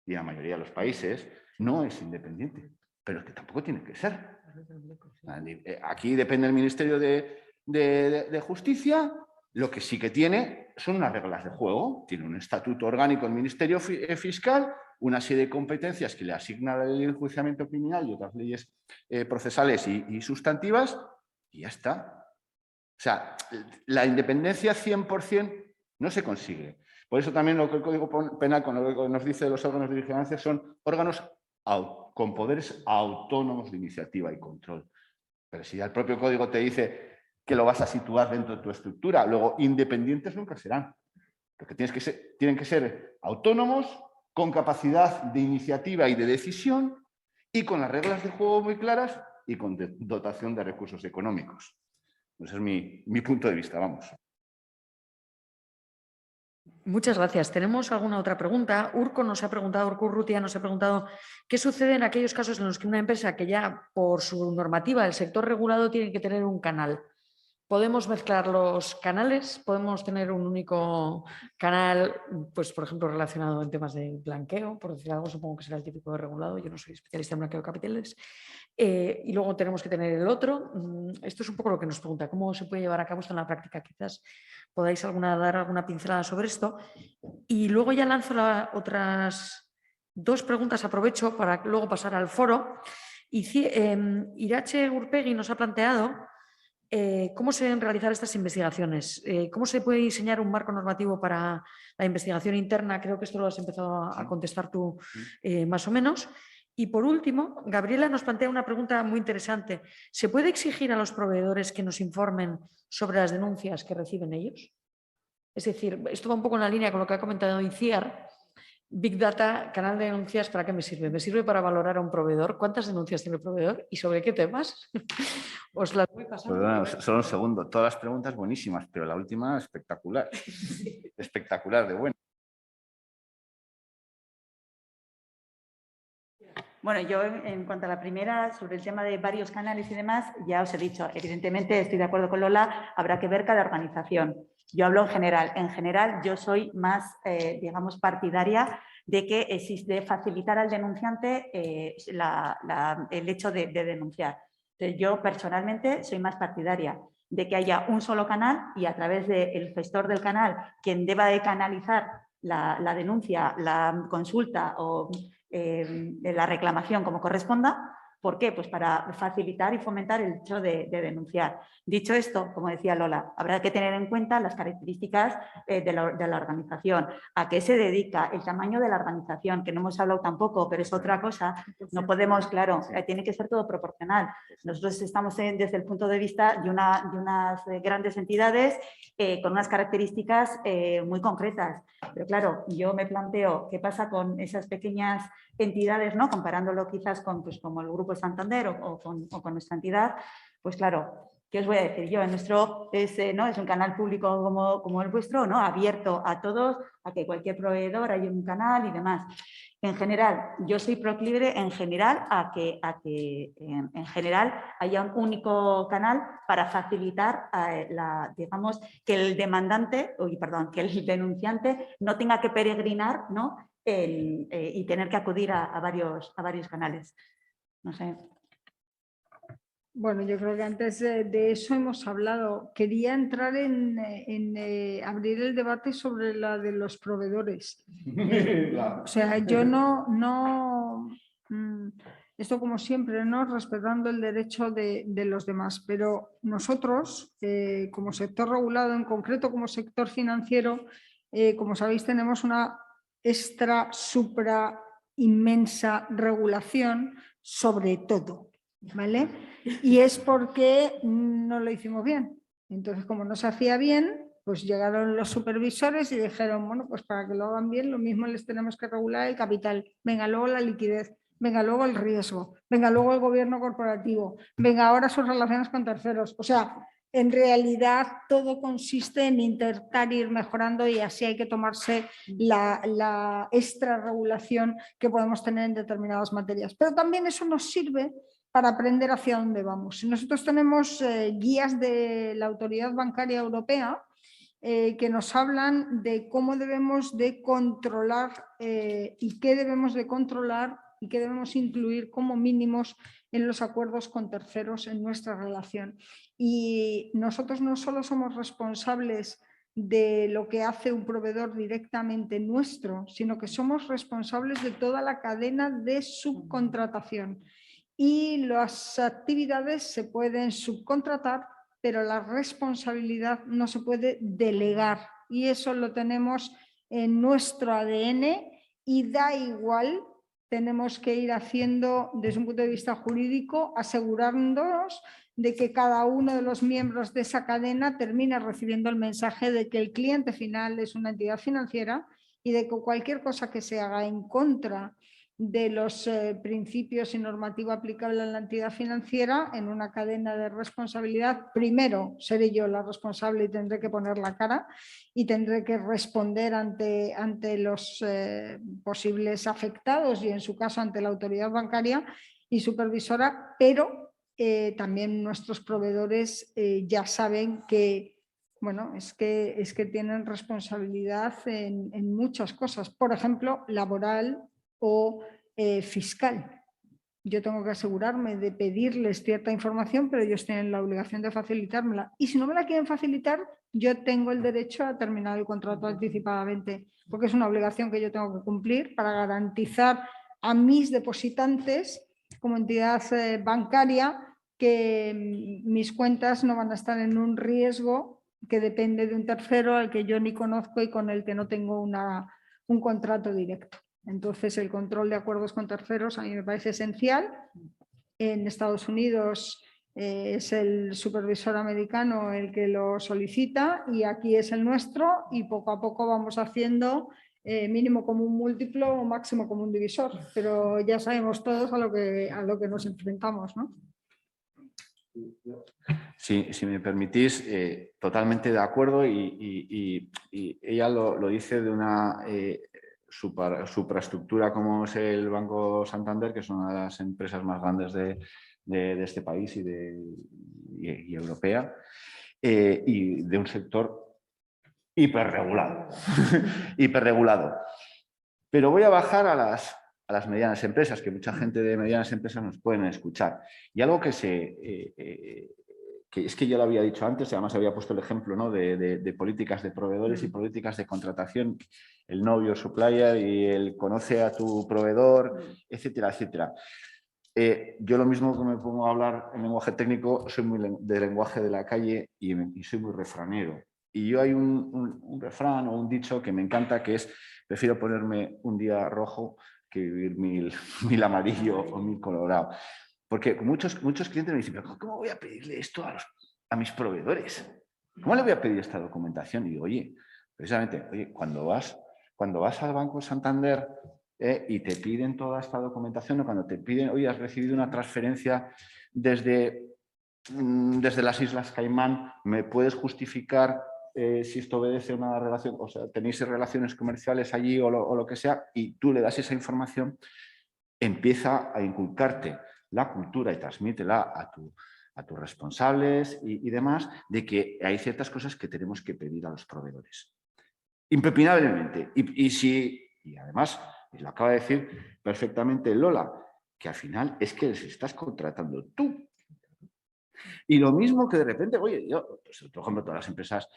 y en la mayoría de los países, no es independiente, pero es que tampoco tiene que ser. Aquí depende el Ministerio de Justicia, lo que sí que tiene son unas reglas de juego, tiene un estatuto orgánico el Ministerio Fiscal, una serie de competencias que le asigna la ley de enjuiciamiento criminal y otras leyes procesales y sustantivas, y ya está. O sea, la independencia 100% no se consigue. Por eso también lo que el Código Penal, con lo que nos dice de los órganos de vigilancia, son órganos con poderes autónomos de iniciativa y control. Pero si ya el propio código te dice que lo vas a situar dentro de tu estructura, luego independientes nunca serán. Porque tienen que ser autónomos, con capacidad de iniciativa y de decisión y con las reglas de juego muy claras y con dotación de recursos económicos. Ese es mi punto de vista, vamos. Muchas gracias. ¿Tenemos alguna otra pregunta? Urco Urrutia nos ha preguntado qué sucede en aquellos casos en los que una empresa que ya por su normativa del sector regulado tiene que tener un canal. ¿Podemos mezclar los canales? ¿Podemos tener un único canal, pues por ejemplo, relacionado en temas de blanqueo? Por decir algo, supongo que será el típico de regulado. Yo no soy especialista en blanqueo de capitales. Y luego tenemos que tener el otro. Esto es un poco lo que nos pregunta. ¿Cómo se puede llevar a cabo esto en la práctica? Quizás podáis dar alguna pincelada sobre esto. Y luego ya lanzo otras dos preguntas. Aprovecho para luego pasar al foro. Irache Urpegui nos ha planteado ¿cómo se deben realizar estas investigaciones? ¿Cómo se puede diseñar un marco normativo para la investigación interna? Creo que esto lo has empezado a contestar tú más o menos. Y por último, Gabriela nos plantea una pregunta muy interesante. ¿Se puede exigir a los proveedores que nos informen sobre las denuncias que reciben ellos? Es decir, esto va un poco en la línea con lo que ha comentado Iciar. Big Data, canal de denuncias, ¿para qué me sirve? Me sirve para valorar a un proveedor. ¿Cuántas denuncias tiene el proveedor? ¿Y sobre qué temas? Os las voy pasando. Perdona, solo un segundo. Todas las preguntas buenísimas, pero la última espectacular. Espectacular, de bueno. Bueno, yo en cuanto a la primera, sobre el tema de varios canales y demás, ya os he dicho, evidentemente estoy de acuerdo con Lola, habrá que ver cada organización. Yo hablo en general. En general, yo soy más, digamos, partidaria de que existe facilitar al denunciante el hecho de denunciar. Entonces, yo personalmente soy más partidaria de que haya un solo canal y a través del gestor del canal, quien deba de canalizar la denuncia, la consulta o la reclamación como corresponda. ¿Por qué? Pues para facilitar y fomentar el hecho de denunciar. Dicho esto, como decía Lola, habrá que tener en cuenta las características de la organización, a qué se dedica, el tamaño de la organización, que no hemos hablado tampoco, pero es otra cosa. No podemos, claro, tiene que ser todo proporcional. Nosotros estamos desde el punto de vista de unas grandes entidades con unas características muy concretas. Pero claro, yo me planteo qué pasa con esas pequeñas entidades, ¿no? Comparándolo quizás con, pues, como el Grupo Santander o con nuestra entidad, pues claro, ¿qué os voy a decir yo? El nuestro ¿no? Es un canal público como el vuestro, ¿no? Abierto a todos, a que cualquier proveedor haya un canal y demás. En general, yo soy proclive en general a que en general haya un único canal para facilitar, digamos, que el demandante, que el denunciante no tenga que peregrinar, ¿no? Y tener que acudir a varios canales. No sé. Bueno, yo creo que antes de eso hemos hablado. Quería entrar en abrir el debate sobre la de los proveedores. O sea, yo esto como siempre, ¿no? Respetando el derecho de los demás, pero nosotros, como sector regulado, en concreto como sector financiero, como sabéis, tenemos una supra inmensa regulación sobre todo, ¿vale? Y es porque no lo hicimos bien. Entonces, como no se hacía bien, pues llegaron los supervisores y dijeron, bueno, pues para que lo hagan bien, lo mismo les tenemos que regular el capital. Venga, luego la liquidez. Venga, luego el riesgo. Venga, luego el gobierno corporativo. Venga, ahora sus relaciones con terceros. O sea, en realidad todo consiste en intentar ir mejorando y así hay que tomarse la extra regulación que podemos tener en determinadas materias. Pero también eso nos sirve para aprender hacia dónde vamos. Nosotros tenemos guías de la Autoridad Bancaria Europea que nos hablan de cómo debemos de controlar y qué debemos de controlar y qué debemos incluir como mínimos en los acuerdos con terceros en nuestra relación. Y nosotros no solo somos responsables de lo que hace un proveedor directamente nuestro, sino que somos responsables de toda la cadena de subcontratación. Y las actividades se pueden subcontratar, pero la responsabilidad no se puede delegar. Y eso lo tenemos en nuestro ADN y da igual, tenemos que ir haciendo desde un punto de vista jurídico, asegurándonos de que cada uno de los miembros de esa cadena termine recibiendo el mensaje de que el cliente final es una entidad financiera y de que cualquier cosa que se haga en contra de los principios y normativa aplicable a la entidad financiera en una cadena de responsabilidad. Primero seré yo la responsable y tendré que poner la cara y tendré que responder ante los posibles afectados y en su caso ante la autoridad bancaria y supervisora, pero también nuestros proveedores ya saben que bueno, es que tienen responsabilidad en muchas cosas, por ejemplo, laboral o fiscal. Yo tengo que asegurarme de pedirles cierta información, pero ellos tienen la obligación de facilitármela. Y si no me la quieren facilitar, yo tengo el derecho a terminar el contrato anticipadamente, porque es una obligación que yo tengo que cumplir para garantizar a mis depositantes como entidad bancaria que mis cuentas no van a estar en un riesgo que depende de un tercero al que yo ni conozco y con el que no tengo un contrato directo. Entonces, el control de acuerdos con terceros a mí me parece esencial. En Estados Unidos es el supervisor americano el que lo solicita y aquí es el nuestro y poco a poco vamos haciendo mínimo común múltiplo o máximo común divisor, pero ya sabemos todos a lo que nos enfrentamos, ¿no? Sí, si me permitís, totalmente de acuerdo y ella lo dice de una supraestructura como es el Banco Santander, que es una de las empresas más grandes de este país y europea, y de un sector hiperregulado. hiperregulado. Pero voy a bajar a las medianas empresas, que mucha gente de medianas empresas nos pueden escuchar. Y algo que es que yo lo había dicho antes, además había puesto el ejemplo, ¿no? de políticas de proveedores y políticas de contratación, el novio supplier y el conoce a tu proveedor, etcétera, etcétera. Yo lo mismo que me pongo a hablar en lenguaje técnico, soy muy de lenguaje de la calle y soy muy refranero. Y yo hay un refrán o un dicho que me encanta, que es: prefiero ponerme un día rojo que vivir mil amarillo o 1000 colorado. Porque muchos clientes me dicen: ¿cómo voy a pedirle esto a mis proveedores? ¿Cómo le voy a pedir esta documentación? Y digo, oye, precisamente, cuando vas al Banco Santander y te piden toda esta documentación, o cuando te piden, oye, has recibido una transferencia desde las Islas Caimán, ¿me puedes justificar si esto obedece a una relación, o sea, tenéis relaciones comerciales allí o lo que sea, y tú le das esa información, empieza a inculcarte la cultura y transmítela a tus responsables y demás, de que hay ciertas cosas que tenemos que pedir a los proveedores. Impepinablemente. Y además, lo acaba de decir perfectamente Lola, que al final es que les estás contratando tú. Y lo mismo que de repente, oye, yo, pues, por ejemplo, todas las empresas,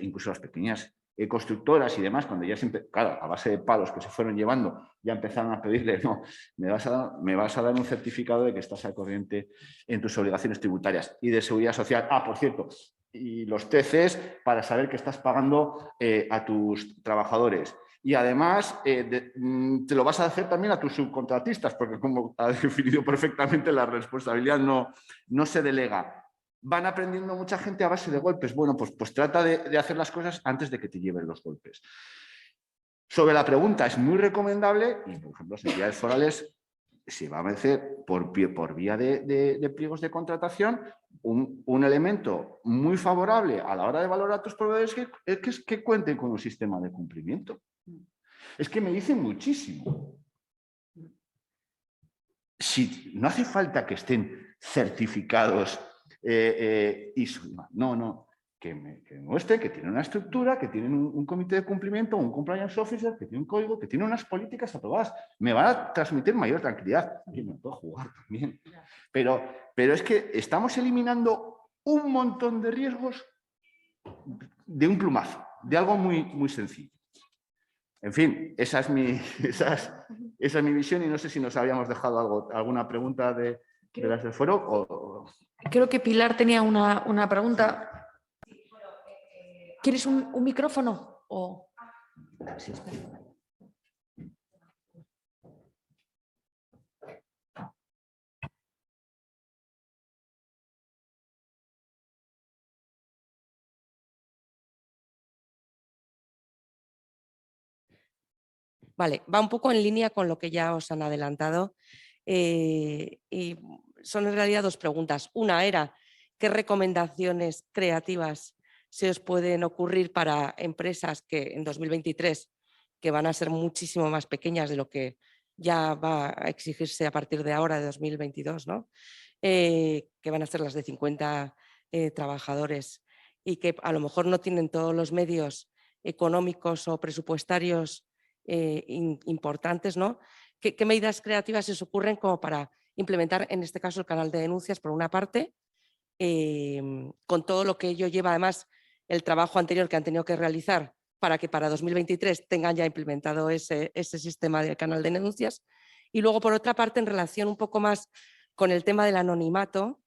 incluso las pequeñas constructoras y demás, cuando ya siempre, claro, a base de palos que se fueron llevando, ya empezaron a pedirle, no, me vas a dar un certificado de que estás al corriente en tus obligaciones tributarias y de seguridad social. Ah, por cierto, y los TCs para saber que estás pagando a tus trabajadores. Y además te lo vas a hacer también a tus subcontratistas, porque como ha definido perfectamente, la responsabilidad no se delega. Van aprendiendo mucha gente a base de golpes. Bueno, pues trata de hacer las cosas antes de que te lleven los golpes. Sobre la pregunta, es muy recomendable, y por ejemplo, las entidades forales se va a hacer por vía de pliegos de contratación un elemento muy favorable a la hora de valorar a tus proveedores, que cuenten con un sistema de cumplimiento. Es que me dicen muchísimo. Si no hace falta que estén certificados no, que muestre que tienen una estructura, que tienen un comité de cumplimiento, un compliance officer, que tiene un código, que tiene unas políticas aprobadas. Me van a transmitir mayor tranquilidad. Y me puedo jugar también. Pero es que estamos eliminando un montón de riesgos de un plumazo, de algo muy, muy sencillo. En fin, esa es mi visión, y no sé si nos habíamos dejado alguna pregunta de las del foro. Creo que Pilar tenía una pregunta. ¿Quieres un micrófono? Sí, espera. Vale, va un poco en línea con lo que ya os han adelantado y son en realidad dos preguntas. Una era, ¿qué recomendaciones creativas se os pueden ocurrir para empresas que en 2023, que van a ser muchísimo más pequeñas de lo que ya va a exigirse a partir de ahora, de 2022, ¿no? Que van a ser las de 50 trabajadores y que a lo mejor no tienen todos los medios económicos o presupuestarios importantes, ¿no? ¿Qué medidas creativas se os ocurren como para implementar, en este caso, el canal de denuncias, por una parte, con todo lo que ello lleva, además, el trabajo anterior que han tenido que realizar para que para 2023 tengan ya implementado ese sistema del canal de denuncias? Y luego, por otra parte, en relación un poco más con el tema del anonimato,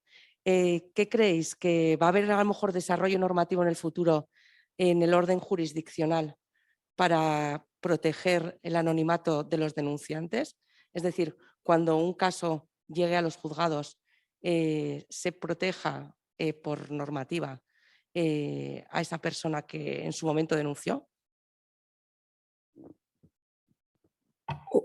¿qué creéis? ¿Que va a haber a lo mejor desarrollo normativo en el futuro en el orden jurisdiccional para proteger el anonimato de los denunciantes? Es decir, cuando un caso llegue a los juzgados, se proteja por normativa a esa persona que en su momento denunció.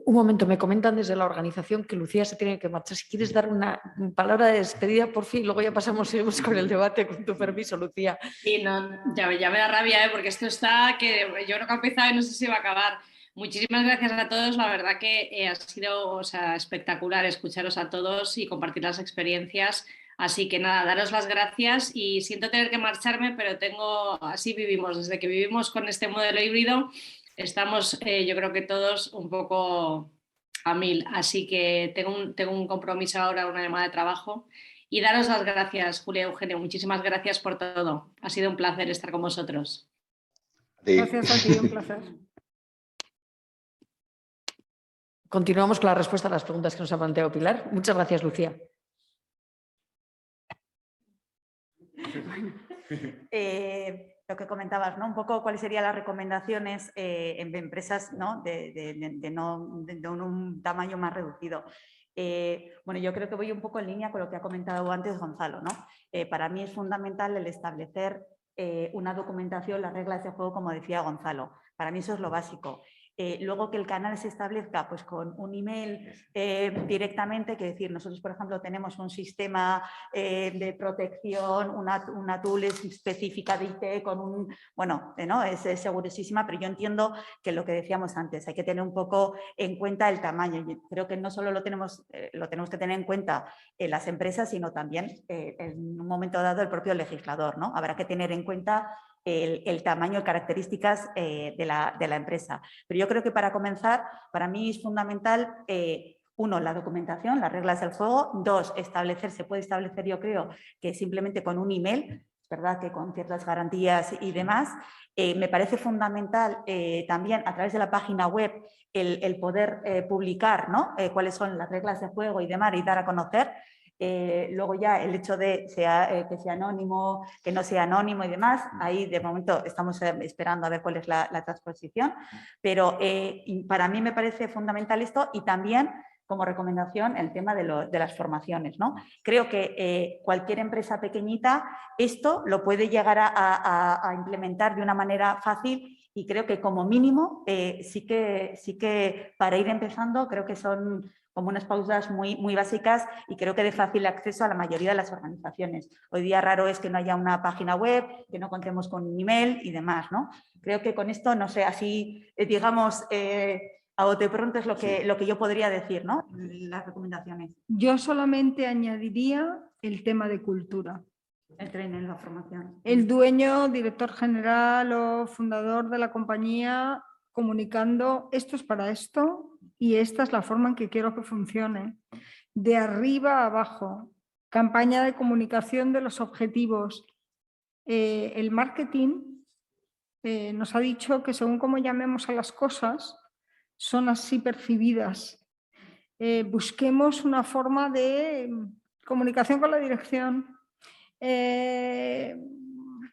Un momento, me comentan desde la organización que Lucía se tiene que marchar. Si quieres dar una palabra de despedida, por fin, luego ya seguimos con el debate, con tu permiso, Lucía. Sí, no, ya me da rabia, porque esto está, que yo creo que ha empezado y no sé si va a acabar. Muchísimas gracias a todos, la verdad que ha sido, espectacular escucharos a todos y compartir las experiencias. Así que nada, daros las gracias y siento tener que marcharme, pero así vivimos, desde que vivimos con este modelo híbrido, estamos yo creo que todos un poco a mil. Así que tengo un compromiso ahora, una llamada de trabajo. Y daros las gracias, Julia y Eugenio. Muchísimas gracias por todo. Ha sido un placer estar con vosotros. Gracias a ti, un placer. Continuamos con la respuesta a las preguntas que nos ha planteado Pilar. Muchas gracias, Lucía. Lo que comentabas, ¿no? Un poco cuáles serían las recomendaciones en empresas, ¿no? de un tamaño más reducido. Bueno, yo creo que voy un poco en línea con lo que ha comentado antes Gonzalo, ¿no? Para mí es fundamental el establecer una documentación, las reglas de juego, como decía Gonzalo. Para mí eso es lo básico. Luego que el canal se establezca pues, con un email directamente, que decir, nosotros por ejemplo tenemos un sistema de protección, una tool específica de IT con un, bueno, ¿no? es segurísima, pero yo entiendo que lo que decíamos antes, hay que tener un poco en cuenta el tamaño. Yo creo que no solo lo tenemos que tener en cuenta las empresas, sino también en un momento dado el propio legislador, ¿no? Habrá que tener en cuenta el tamaño y características de la empresa. Pero yo creo que para comenzar, para mí es fundamental, uno, la documentación, las reglas del juego. Dos, se puede establecer, yo creo, que simplemente con un email, es verdad que con ciertas garantías y demás. Me parece fundamental también a través de la página web el poder publicar, ¿no? Cuáles son las reglas de juego y demás y dar a conocer. Luego ya el hecho de que sea anónimo, que no sea anónimo y demás, ahí de momento estamos esperando a ver cuál es la transposición, pero para mí me parece fundamental esto y también como recomendación el tema de las formaciones, ¿no? Creo que cualquier empresa pequeñita esto lo puede llegar a implementar de una manera fácil y creo que como mínimo sí que para ir empezando creo que son como unas pausas muy, muy básicas y creo que de fácil acceso a la mayoría de las organizaciones. Hoy día raro es que no haya una página web, que no contemos con un email y demás, ¿no? Creo que con esto, no sé, así digamos a bote pronto es lo que yo podría decir, ¿no? Las recomendaciones. Yo solamente añadiría el tema de cultura. El training, la formación. El dueño, director general o fundador de la compañía comunicando esto es para esto y esta es la forma en que quiero que funcione. De arriba a abajo, campaña de comunicación de los objetivos. El marketing nos ha dicho que según cómo llamemos a las cosas, son así percibidas. Busquemos una forma de comunicación con la dirección.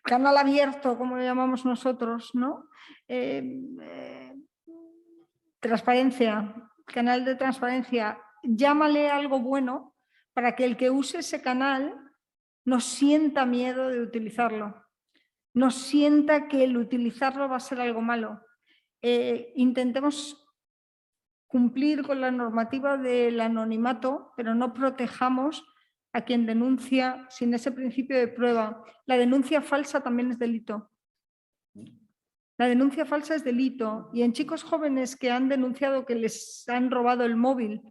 Canal abierto, como lo llamamos nosotros, ¿no? Transparencia, canal de transparencia, llámale algo bueno para que el que use ese canal no sienta miedo de utilizarlo, no sienta que el utilizarlo va a ser algo malo. Intentemos cumplir con la normativa del anonimato, pero no protejamos a quien denuncia sin ese principio de prueba. La denuncia falsa también es delito. La denuncia falsa es delito y en chicos jóvenes que han denunciado que les han robado el móvil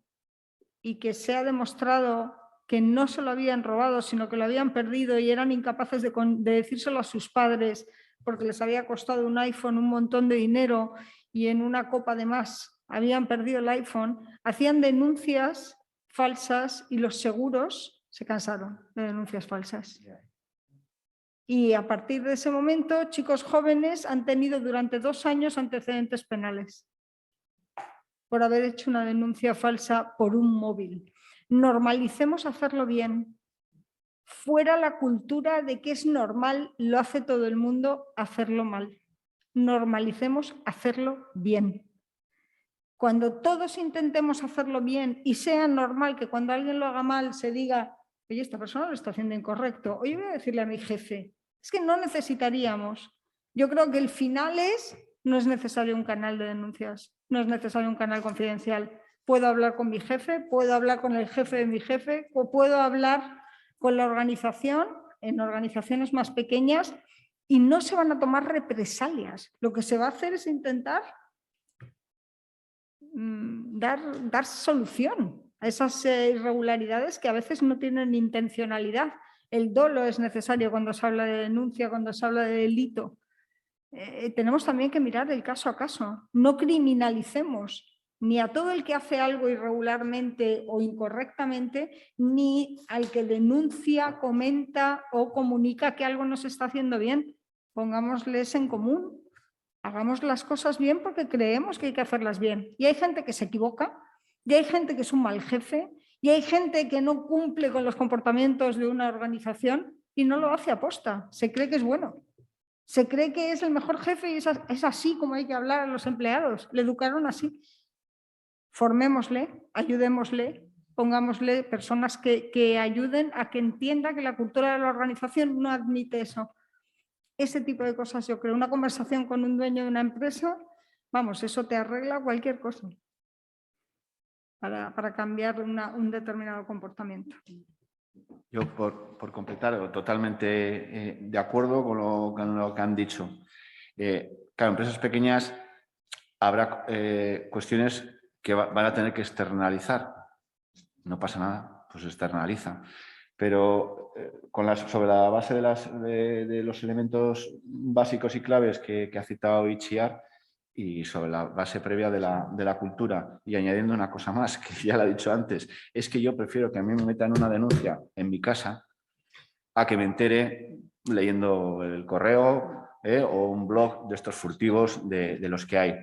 y que se ha demostrado que no se lo habían robado, sino que lo habían perdido y eran incapaces de decírselo a sus padres porque les había costado un iPhone un montón de dinero y en una copa de más habían perdido el iPhone, hacían denuncias falsas y los seguros se cansaron de denuncias falsas. Y a partir de ese momento, chicos jóvenes han tenido durante 2 años antecedentes penales por haber hecho una denuncia falsa por un móvil. Normalicemos hacerlo bien. Fuera la cultura de que es normal, lo hace todo el mundo, hacerlo mal. Normalicemos hacerlo bien. Cuando todos intentemos hacerlo bien y sea normal que cuando alguien lo haga mal se diga, oye, esta persona lo está haciendo incorrecto, oye, voy a decirle a mi jefe, es que no necesitaríamos. Yo creo que el final es, no es necesario un canal de denuncias, no es necesario un canal confidencial. Puedo hablar con mi jefe, puedo hablar con el jefe de mi jefe, o puedo hablar con la organización, en organizaciones más pequeñas, y no se van a tomar represalias. Lo que se va a hacer es intentar dar solución a esas irregularidades que a veces no tienen intencionalidad. El dolo es necesario cuando se habla de denuncia, cuando se habla de delito. Tenemos también que mirar el caso a caso. No criminalicemos ni a todo el que hace algo irregularmente o incorrectamente, ni al que denuncia, comenta o comunica que algo no se está haciendo bien. Pongámosles en común. Hagamos las cosas bien porque creemos que hay que hacerlas bien. Y hay gente que se equivoca, y hay gente que es un mal jefe, y hay gente que no cumple con los comportamientos de una organización y no lo hace aposta. Se cree que es bueno. Se cree que es el mejor jefe y es así como hay que hablar a los empleados. Le educaron así. Formémosle, ayudémosle, pongámosle personas que ayuden a que entienda que la cultura de la organización no admite eso. Ese tipo de cosas, yo creo. Una conversación con un dueño de una empresa, vamos, eso te arregla cualquier cosa para cambiar un determinado comportamiento. Yo, por completar, totalmente de acuerdo con lo que han dicho. Claro, empresas pequeñas habrá cuestiones que van a tener que externalizar. No pasa nada, pues externaliza. Pero sobre la base de los elementos básicos y claves que ha citado Itziar y sobre la base previa de la cultura, y añadiendo una cosa más, que ya la he dicho antes, es que yo prefiero que a mí me metan una denuncia en mi casa a que me entere leyendo el correo o un blog de estos furtivos de los que hay.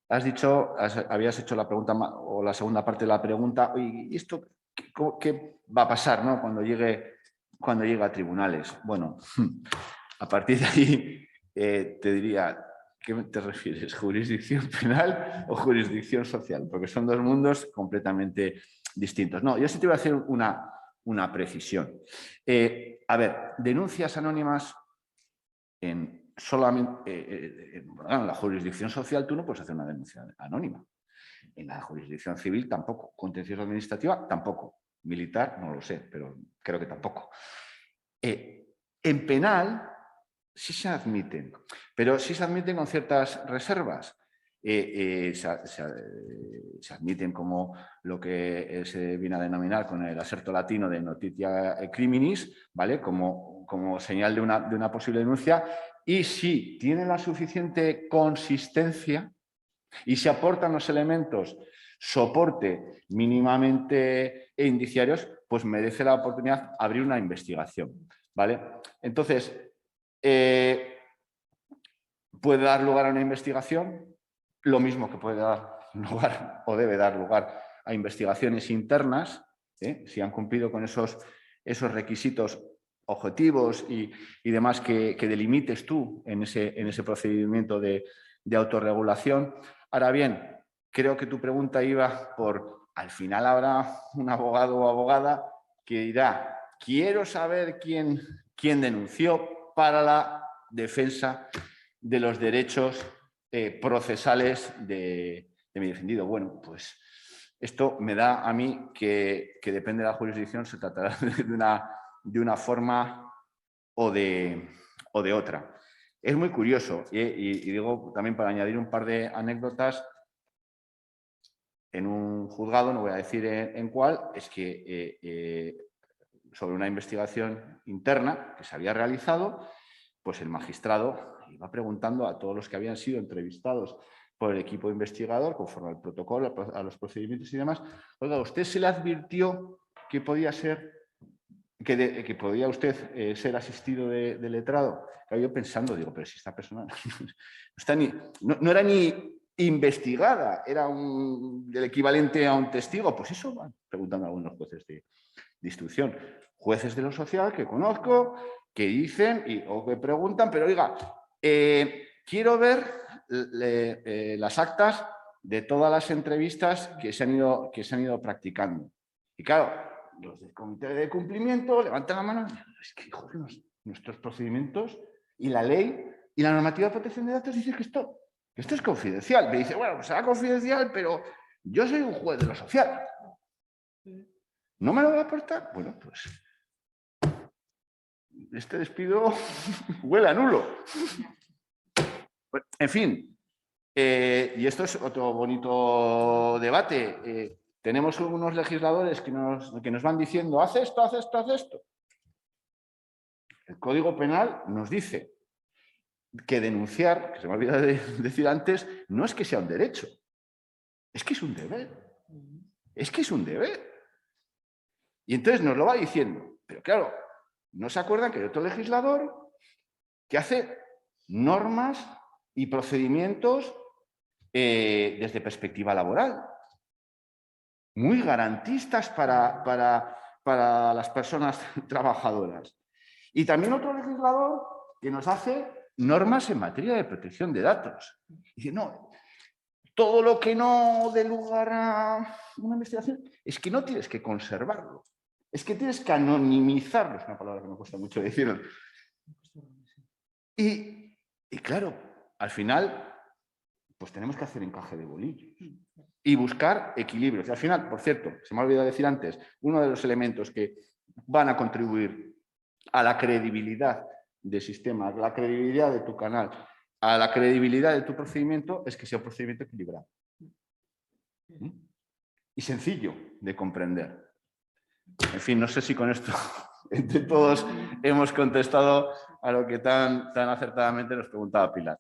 Habías hecho la pregunta o la segunda parte de la pregunta, ¿y esto qué va a pasar, ¿no? cuando llegue a tribunales? Bueno, a partir de ahí te diría, ¿qué te refieres? ¿Jurisdicción penal o jurisdicción social? Porque son dos mundos completamente distintos. No, yo sí te voy a hacer una precisión. A ver, denuncias anónimas solamente en la jurisdicción social tú no puedes hacer una denuncia anónima. En la jurisdicción civil tampoco. Contencioso administrativa tampoco. Militar no lo sé, pero creo que tampoco. En penal sí se admiten, pero sí se admiten con ciertas reservas. Se admiten como lo que se viene a denominar con el aserto latino de notitia criminis, ¿vale? Como señal de una posible denuncia, y si tiene la suficiente consistencia y se aportan los elementos soporte mínimamente indiciarios, pues merece la oportunidad de abrir una investigación, ¿vale? Entonces, puede dar lugar a una investigación, lo mismo que puede dar lugar o debe dar lugar a investigaciones internas, si han cumplido con esos requisitos objetivos y demás que delimites tú en ese procedimiento de autorregulación. Ahora bien, creo que tu pregunta iba por, al final habrá un abogado o abogada que dirá, quiero saber quién denunció para la defensa de los derechos procesales de de mi defendido. Bueno, pues esto me da a mí que depende de la jurisdicción, se tratará de una forma o de otra. Es muy curioso y digo también para añadir un par de anécdotas. En un juzgado, no voy a decir en cuál, es que sobre una investigación interna que se había realizado, pues el magistrado iba preguntando a todos los que habían sido entrevistados por el equipo investigador, conforme al protocolo, a los procedimientos y demás, oiga, ¿a usted se le advirtió que podía ser, que podía usted ser asistido de letrado? Claro, yo pensando, digo, pero si esta persona no era ni investigada, era el equivalente a un testigo, pues eso van preguntando a algunos jueces de instrucción. Jueces de lo social que conozco, que dicen o que preguntan, pero oiga, quiero ver las actas de todas las entrevistas que se han ido practicando. Y claro, los del comité de cumplimiento levantan la mano, es que, joder, nuestros procedimientos y la ley y la normativa de protección de datos dice que esto es confidencial. Me dice, bueno, pues será confidencial, pero yo soy un juez de lo social. ¿No me lo va a aportar? Bueno, pues este despido huele a nulo. En fin, y esto es otro bonito debate. Tenemos unos legisladores que nos van diciendo, haz esto, haz esto, haz esto. El Código Penal nos dice que denunciar, que se me olvidó de decir antes, no es que sea un derecho, es que es un deber. Es que es un deber. Y entonces nos lo va diciendo. Pero claro, no se acuerdan que hay otro legislador que hace normas y procedimientos desde perspectiva laboral, muy garantistas para las personas trabajadoras. Y también otro legislador que nos hace normas en materia de protección de datos. Y dice, no, todo lo que no dé lugar a una investigación es que no tienes que conservarlo, es que tienes que anonimizarlo, es una palabra que me cuesta mucho decirlo. Y claro, al final, pues tenemos que hacer encaje de bolillos y buscar equilibrios. Y al final, por cierto, se me ha olvidado decir antes, uno de los elementos que van a contribuir a la credibilidad del sistema, a la credibilidad de tu canal, a la credibilidad de tu procedimiento, es que sea un procedimiento equilibrado y sencillo de comprender. En fin, no sé si con esto entre todos hemos contestado a lo que tan acertadamente nos preguntaba Pilar.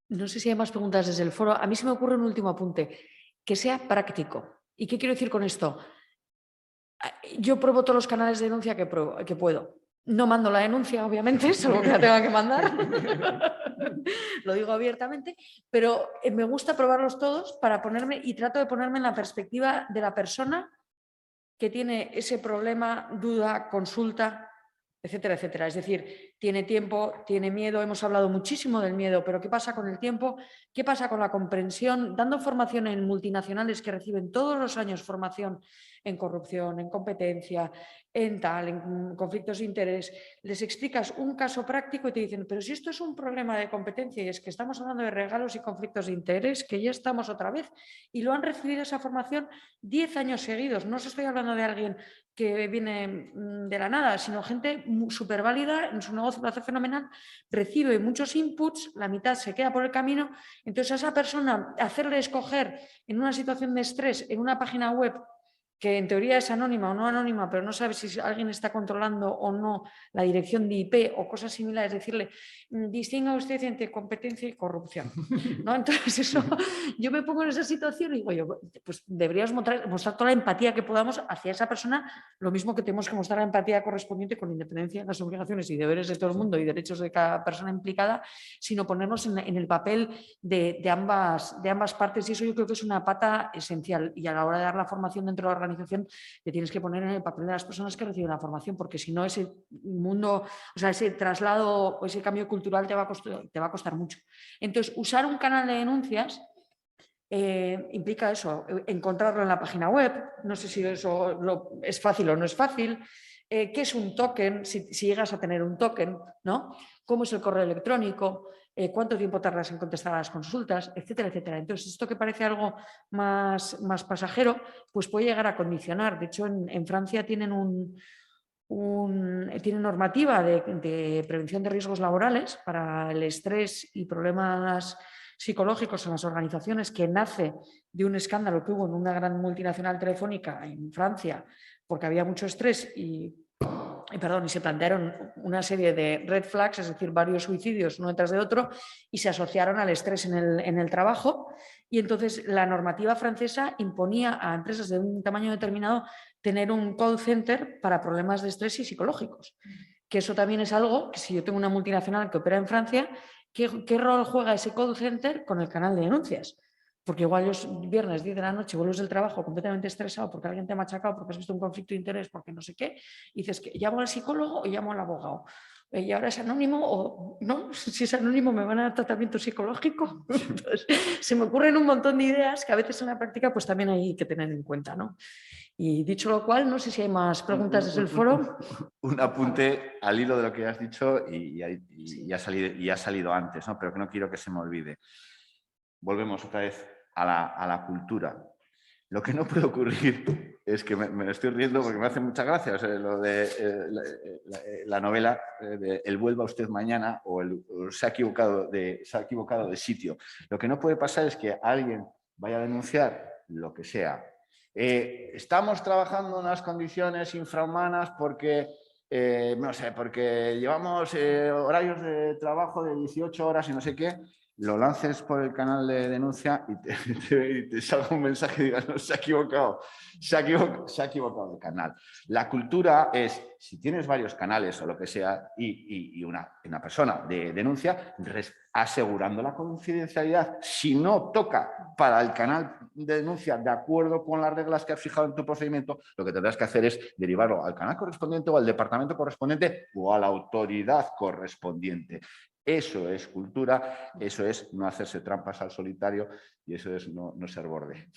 No sé si hay más preguntas desde el foro. A mí se me ocurre un último apunte, que sea práctico. ¿Y qué quiero decir con esto? Yo pruebo todos los canales de denuncia que puedo. No mando la denuncia, obviamente, solo que la tenga que mandar. Lo digo abiertamente, pero me gusta probarlos todos para ponerme, y trato de ponerme en la perspectiva de la persona que tiene ese problema, duda, consulta, etcétera, etcétera. Es decir, tiene tiempo, tiene miedo, hemos hablado muchísimo del miedo, pero ¿qué pasa con el tiempo? ¿Qué pasa con la comprensión? Dando formación en multinacionales que reciben todos los años formación en corrupción, en competencia, en conflictos de interés, les explicas un caso práctico y te dicen, pero si esto es un problema de competencia y es que estamos hablando de regalos y conflictos de interés, que ya estamos otra vez, y lo han recibido esa formación 10 años seguidos. No os estoy hablando de alguien que viene de la nada, sino gente súper válida, en su negocio lo hace fenomenal, recibe muchos inputs, la mitad se queda por el camino, entonces a esa persona hacerle escoger en una situación de estrés en una página web que en teoría es anónima o no anónima, pero no sabe si alguien está controlando o no la dirección de IP o cosas similares, decirle, distinga usted entre competencia y corrupción, ¿no? Entonces eso, yo me pongo en esa situación y digo, yo, pues deberíamos mostrar toda la empatía que podamos hacia esa persona, lo mismo que tenemos que mostrar la empatía correspondiente con independencia de las obligaciones y deberes de todo el mundo y derechos de cada persona implicada, sino ponernos en el papel de ambas partes, y eso yo creo que es una pata esencial, y a la hora de dar la formación dentro de la organización te tienes que poner en el papel de las personas que reciben la formación, porque si no ese mundo, o sea, ese traslado o ese cambio cultural te va a costar mucho. Entonces, usar un canal de denuncias implica eso, encontrarlo en la página web, no sé si eso es fácil o no es fácil, qué es un token, si llegas a tener un token, ¿no? Cómo es el correo electrónico, cuánto tiempo tardas en contestar a las consultas, etcétera, etcétera. Entonces, esto que parece algo más pasajero, pues puede llegar a condicionar. De hecho, en Francia tienen tienen normativa de prevención de riesgos laborales para el estrés y problemas psicológicos en las organizaciones, que nace de un escándalo que hubo en una gran multinacional telefónica en Francia, porque había mucho estrés y se plantearon una serie de red flags, es decir, varios suicidios uno detrás de otro, y se asociaron al estrés en el trabajo. Y entonces la normativa francesa imponía a empresas de un tamaño determinado tener un call center para problemas de estrés y psicológicos. Que eso también es algo que, si yo tengo una multinacional que opera en Francia, ¿qué rol juega ese call center con el canal de denuncias? Porque igual yo viernes 10 de la noche vuelves del trabajo completamente estresado porque alguien te ha machacado, porque has visto un conflicto de interés, porque no sé qué, y dices que llamo al psicólogo o llamo al abogado. ¿Y ahora es anónimo o no? Si es anónimo, ¿me van a dar tratamiento psicológico? Entonces, se me ocurren un montón de ideas que a veces en la práctica pues también hay que tener en cuenta, ¿no? Y dicho lo cual, no sé si hay más preguntas desde el foro. Un apunte al hilo de lo que has dicho y ha salido antes, ¿no? Pero que no quiero que se me olvide. Volvemos otra vez a la cultura. Lo que no puede ocurrir es que me estoy riendo porque me hace mucha gracia, o sea, lo de la novela de El vuelva usted mañana o se ha equivocado de sitio. Lo que no puede pasar es que alguien vaya a denunciar lo que sea. Estamos trabajando en unas condiciones infrahumanas porque, no sé, porque llevamos horarios de trabajo de 18 horas y no sé qué. Lo lances por el canal de denuncia y te salga un mensaje y digas, no, se ha equivocado de canal. La cultura es, si tienes varios canales o lo que sea y una persona de denuncia, asegurando la confidencialidad, si no toca para el canal de denuncia de acuerdo con las reglas que has fijado en tu procedimiento, lo que tendrás que hacer es derivarlo al canal correspondiente o al departamento correspondiente o a la autoridad correspondiente. Eso es cultura, eso es no hacerse trampas al solitario y eso es no ser borde.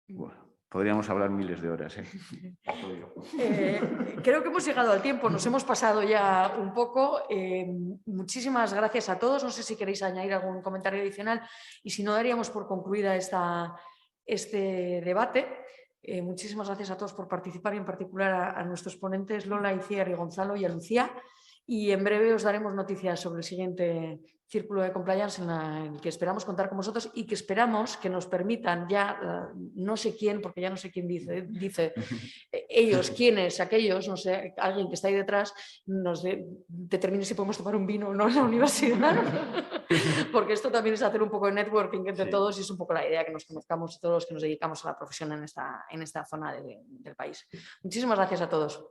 Bueno, podríamos hablar miles de horas. Creo que hemos llegado al tiempo, nos hemos pasado ya un poco. Muchísimas gracias a todos. No sé si queréis añadir algún comentario adicional y si no, daríamos por concluida este debate. Muchísimas gracias a todos por participar y en particular a nuestros ponentes Lola, Itziar y Gonzalo y a Lucía. Y en breve os daremos noticias sobre el siguiente círculo de compliance en el que esperamos contar con vosotros y que esperamos que nos permitan ya, no sé quién, porque ya no sé quién dice ellos, quiénes, aquellos, no sé, alguien que está ahí detrás, nos determine si podemos tomar un vino o no en la universidad, porque esto también es hacer un poco de networking entre todos y es un poco la idea, que nos conozcamos todos los que nos dedicamos a la profesión en esta zona del país. Muchísimas gracias a todos.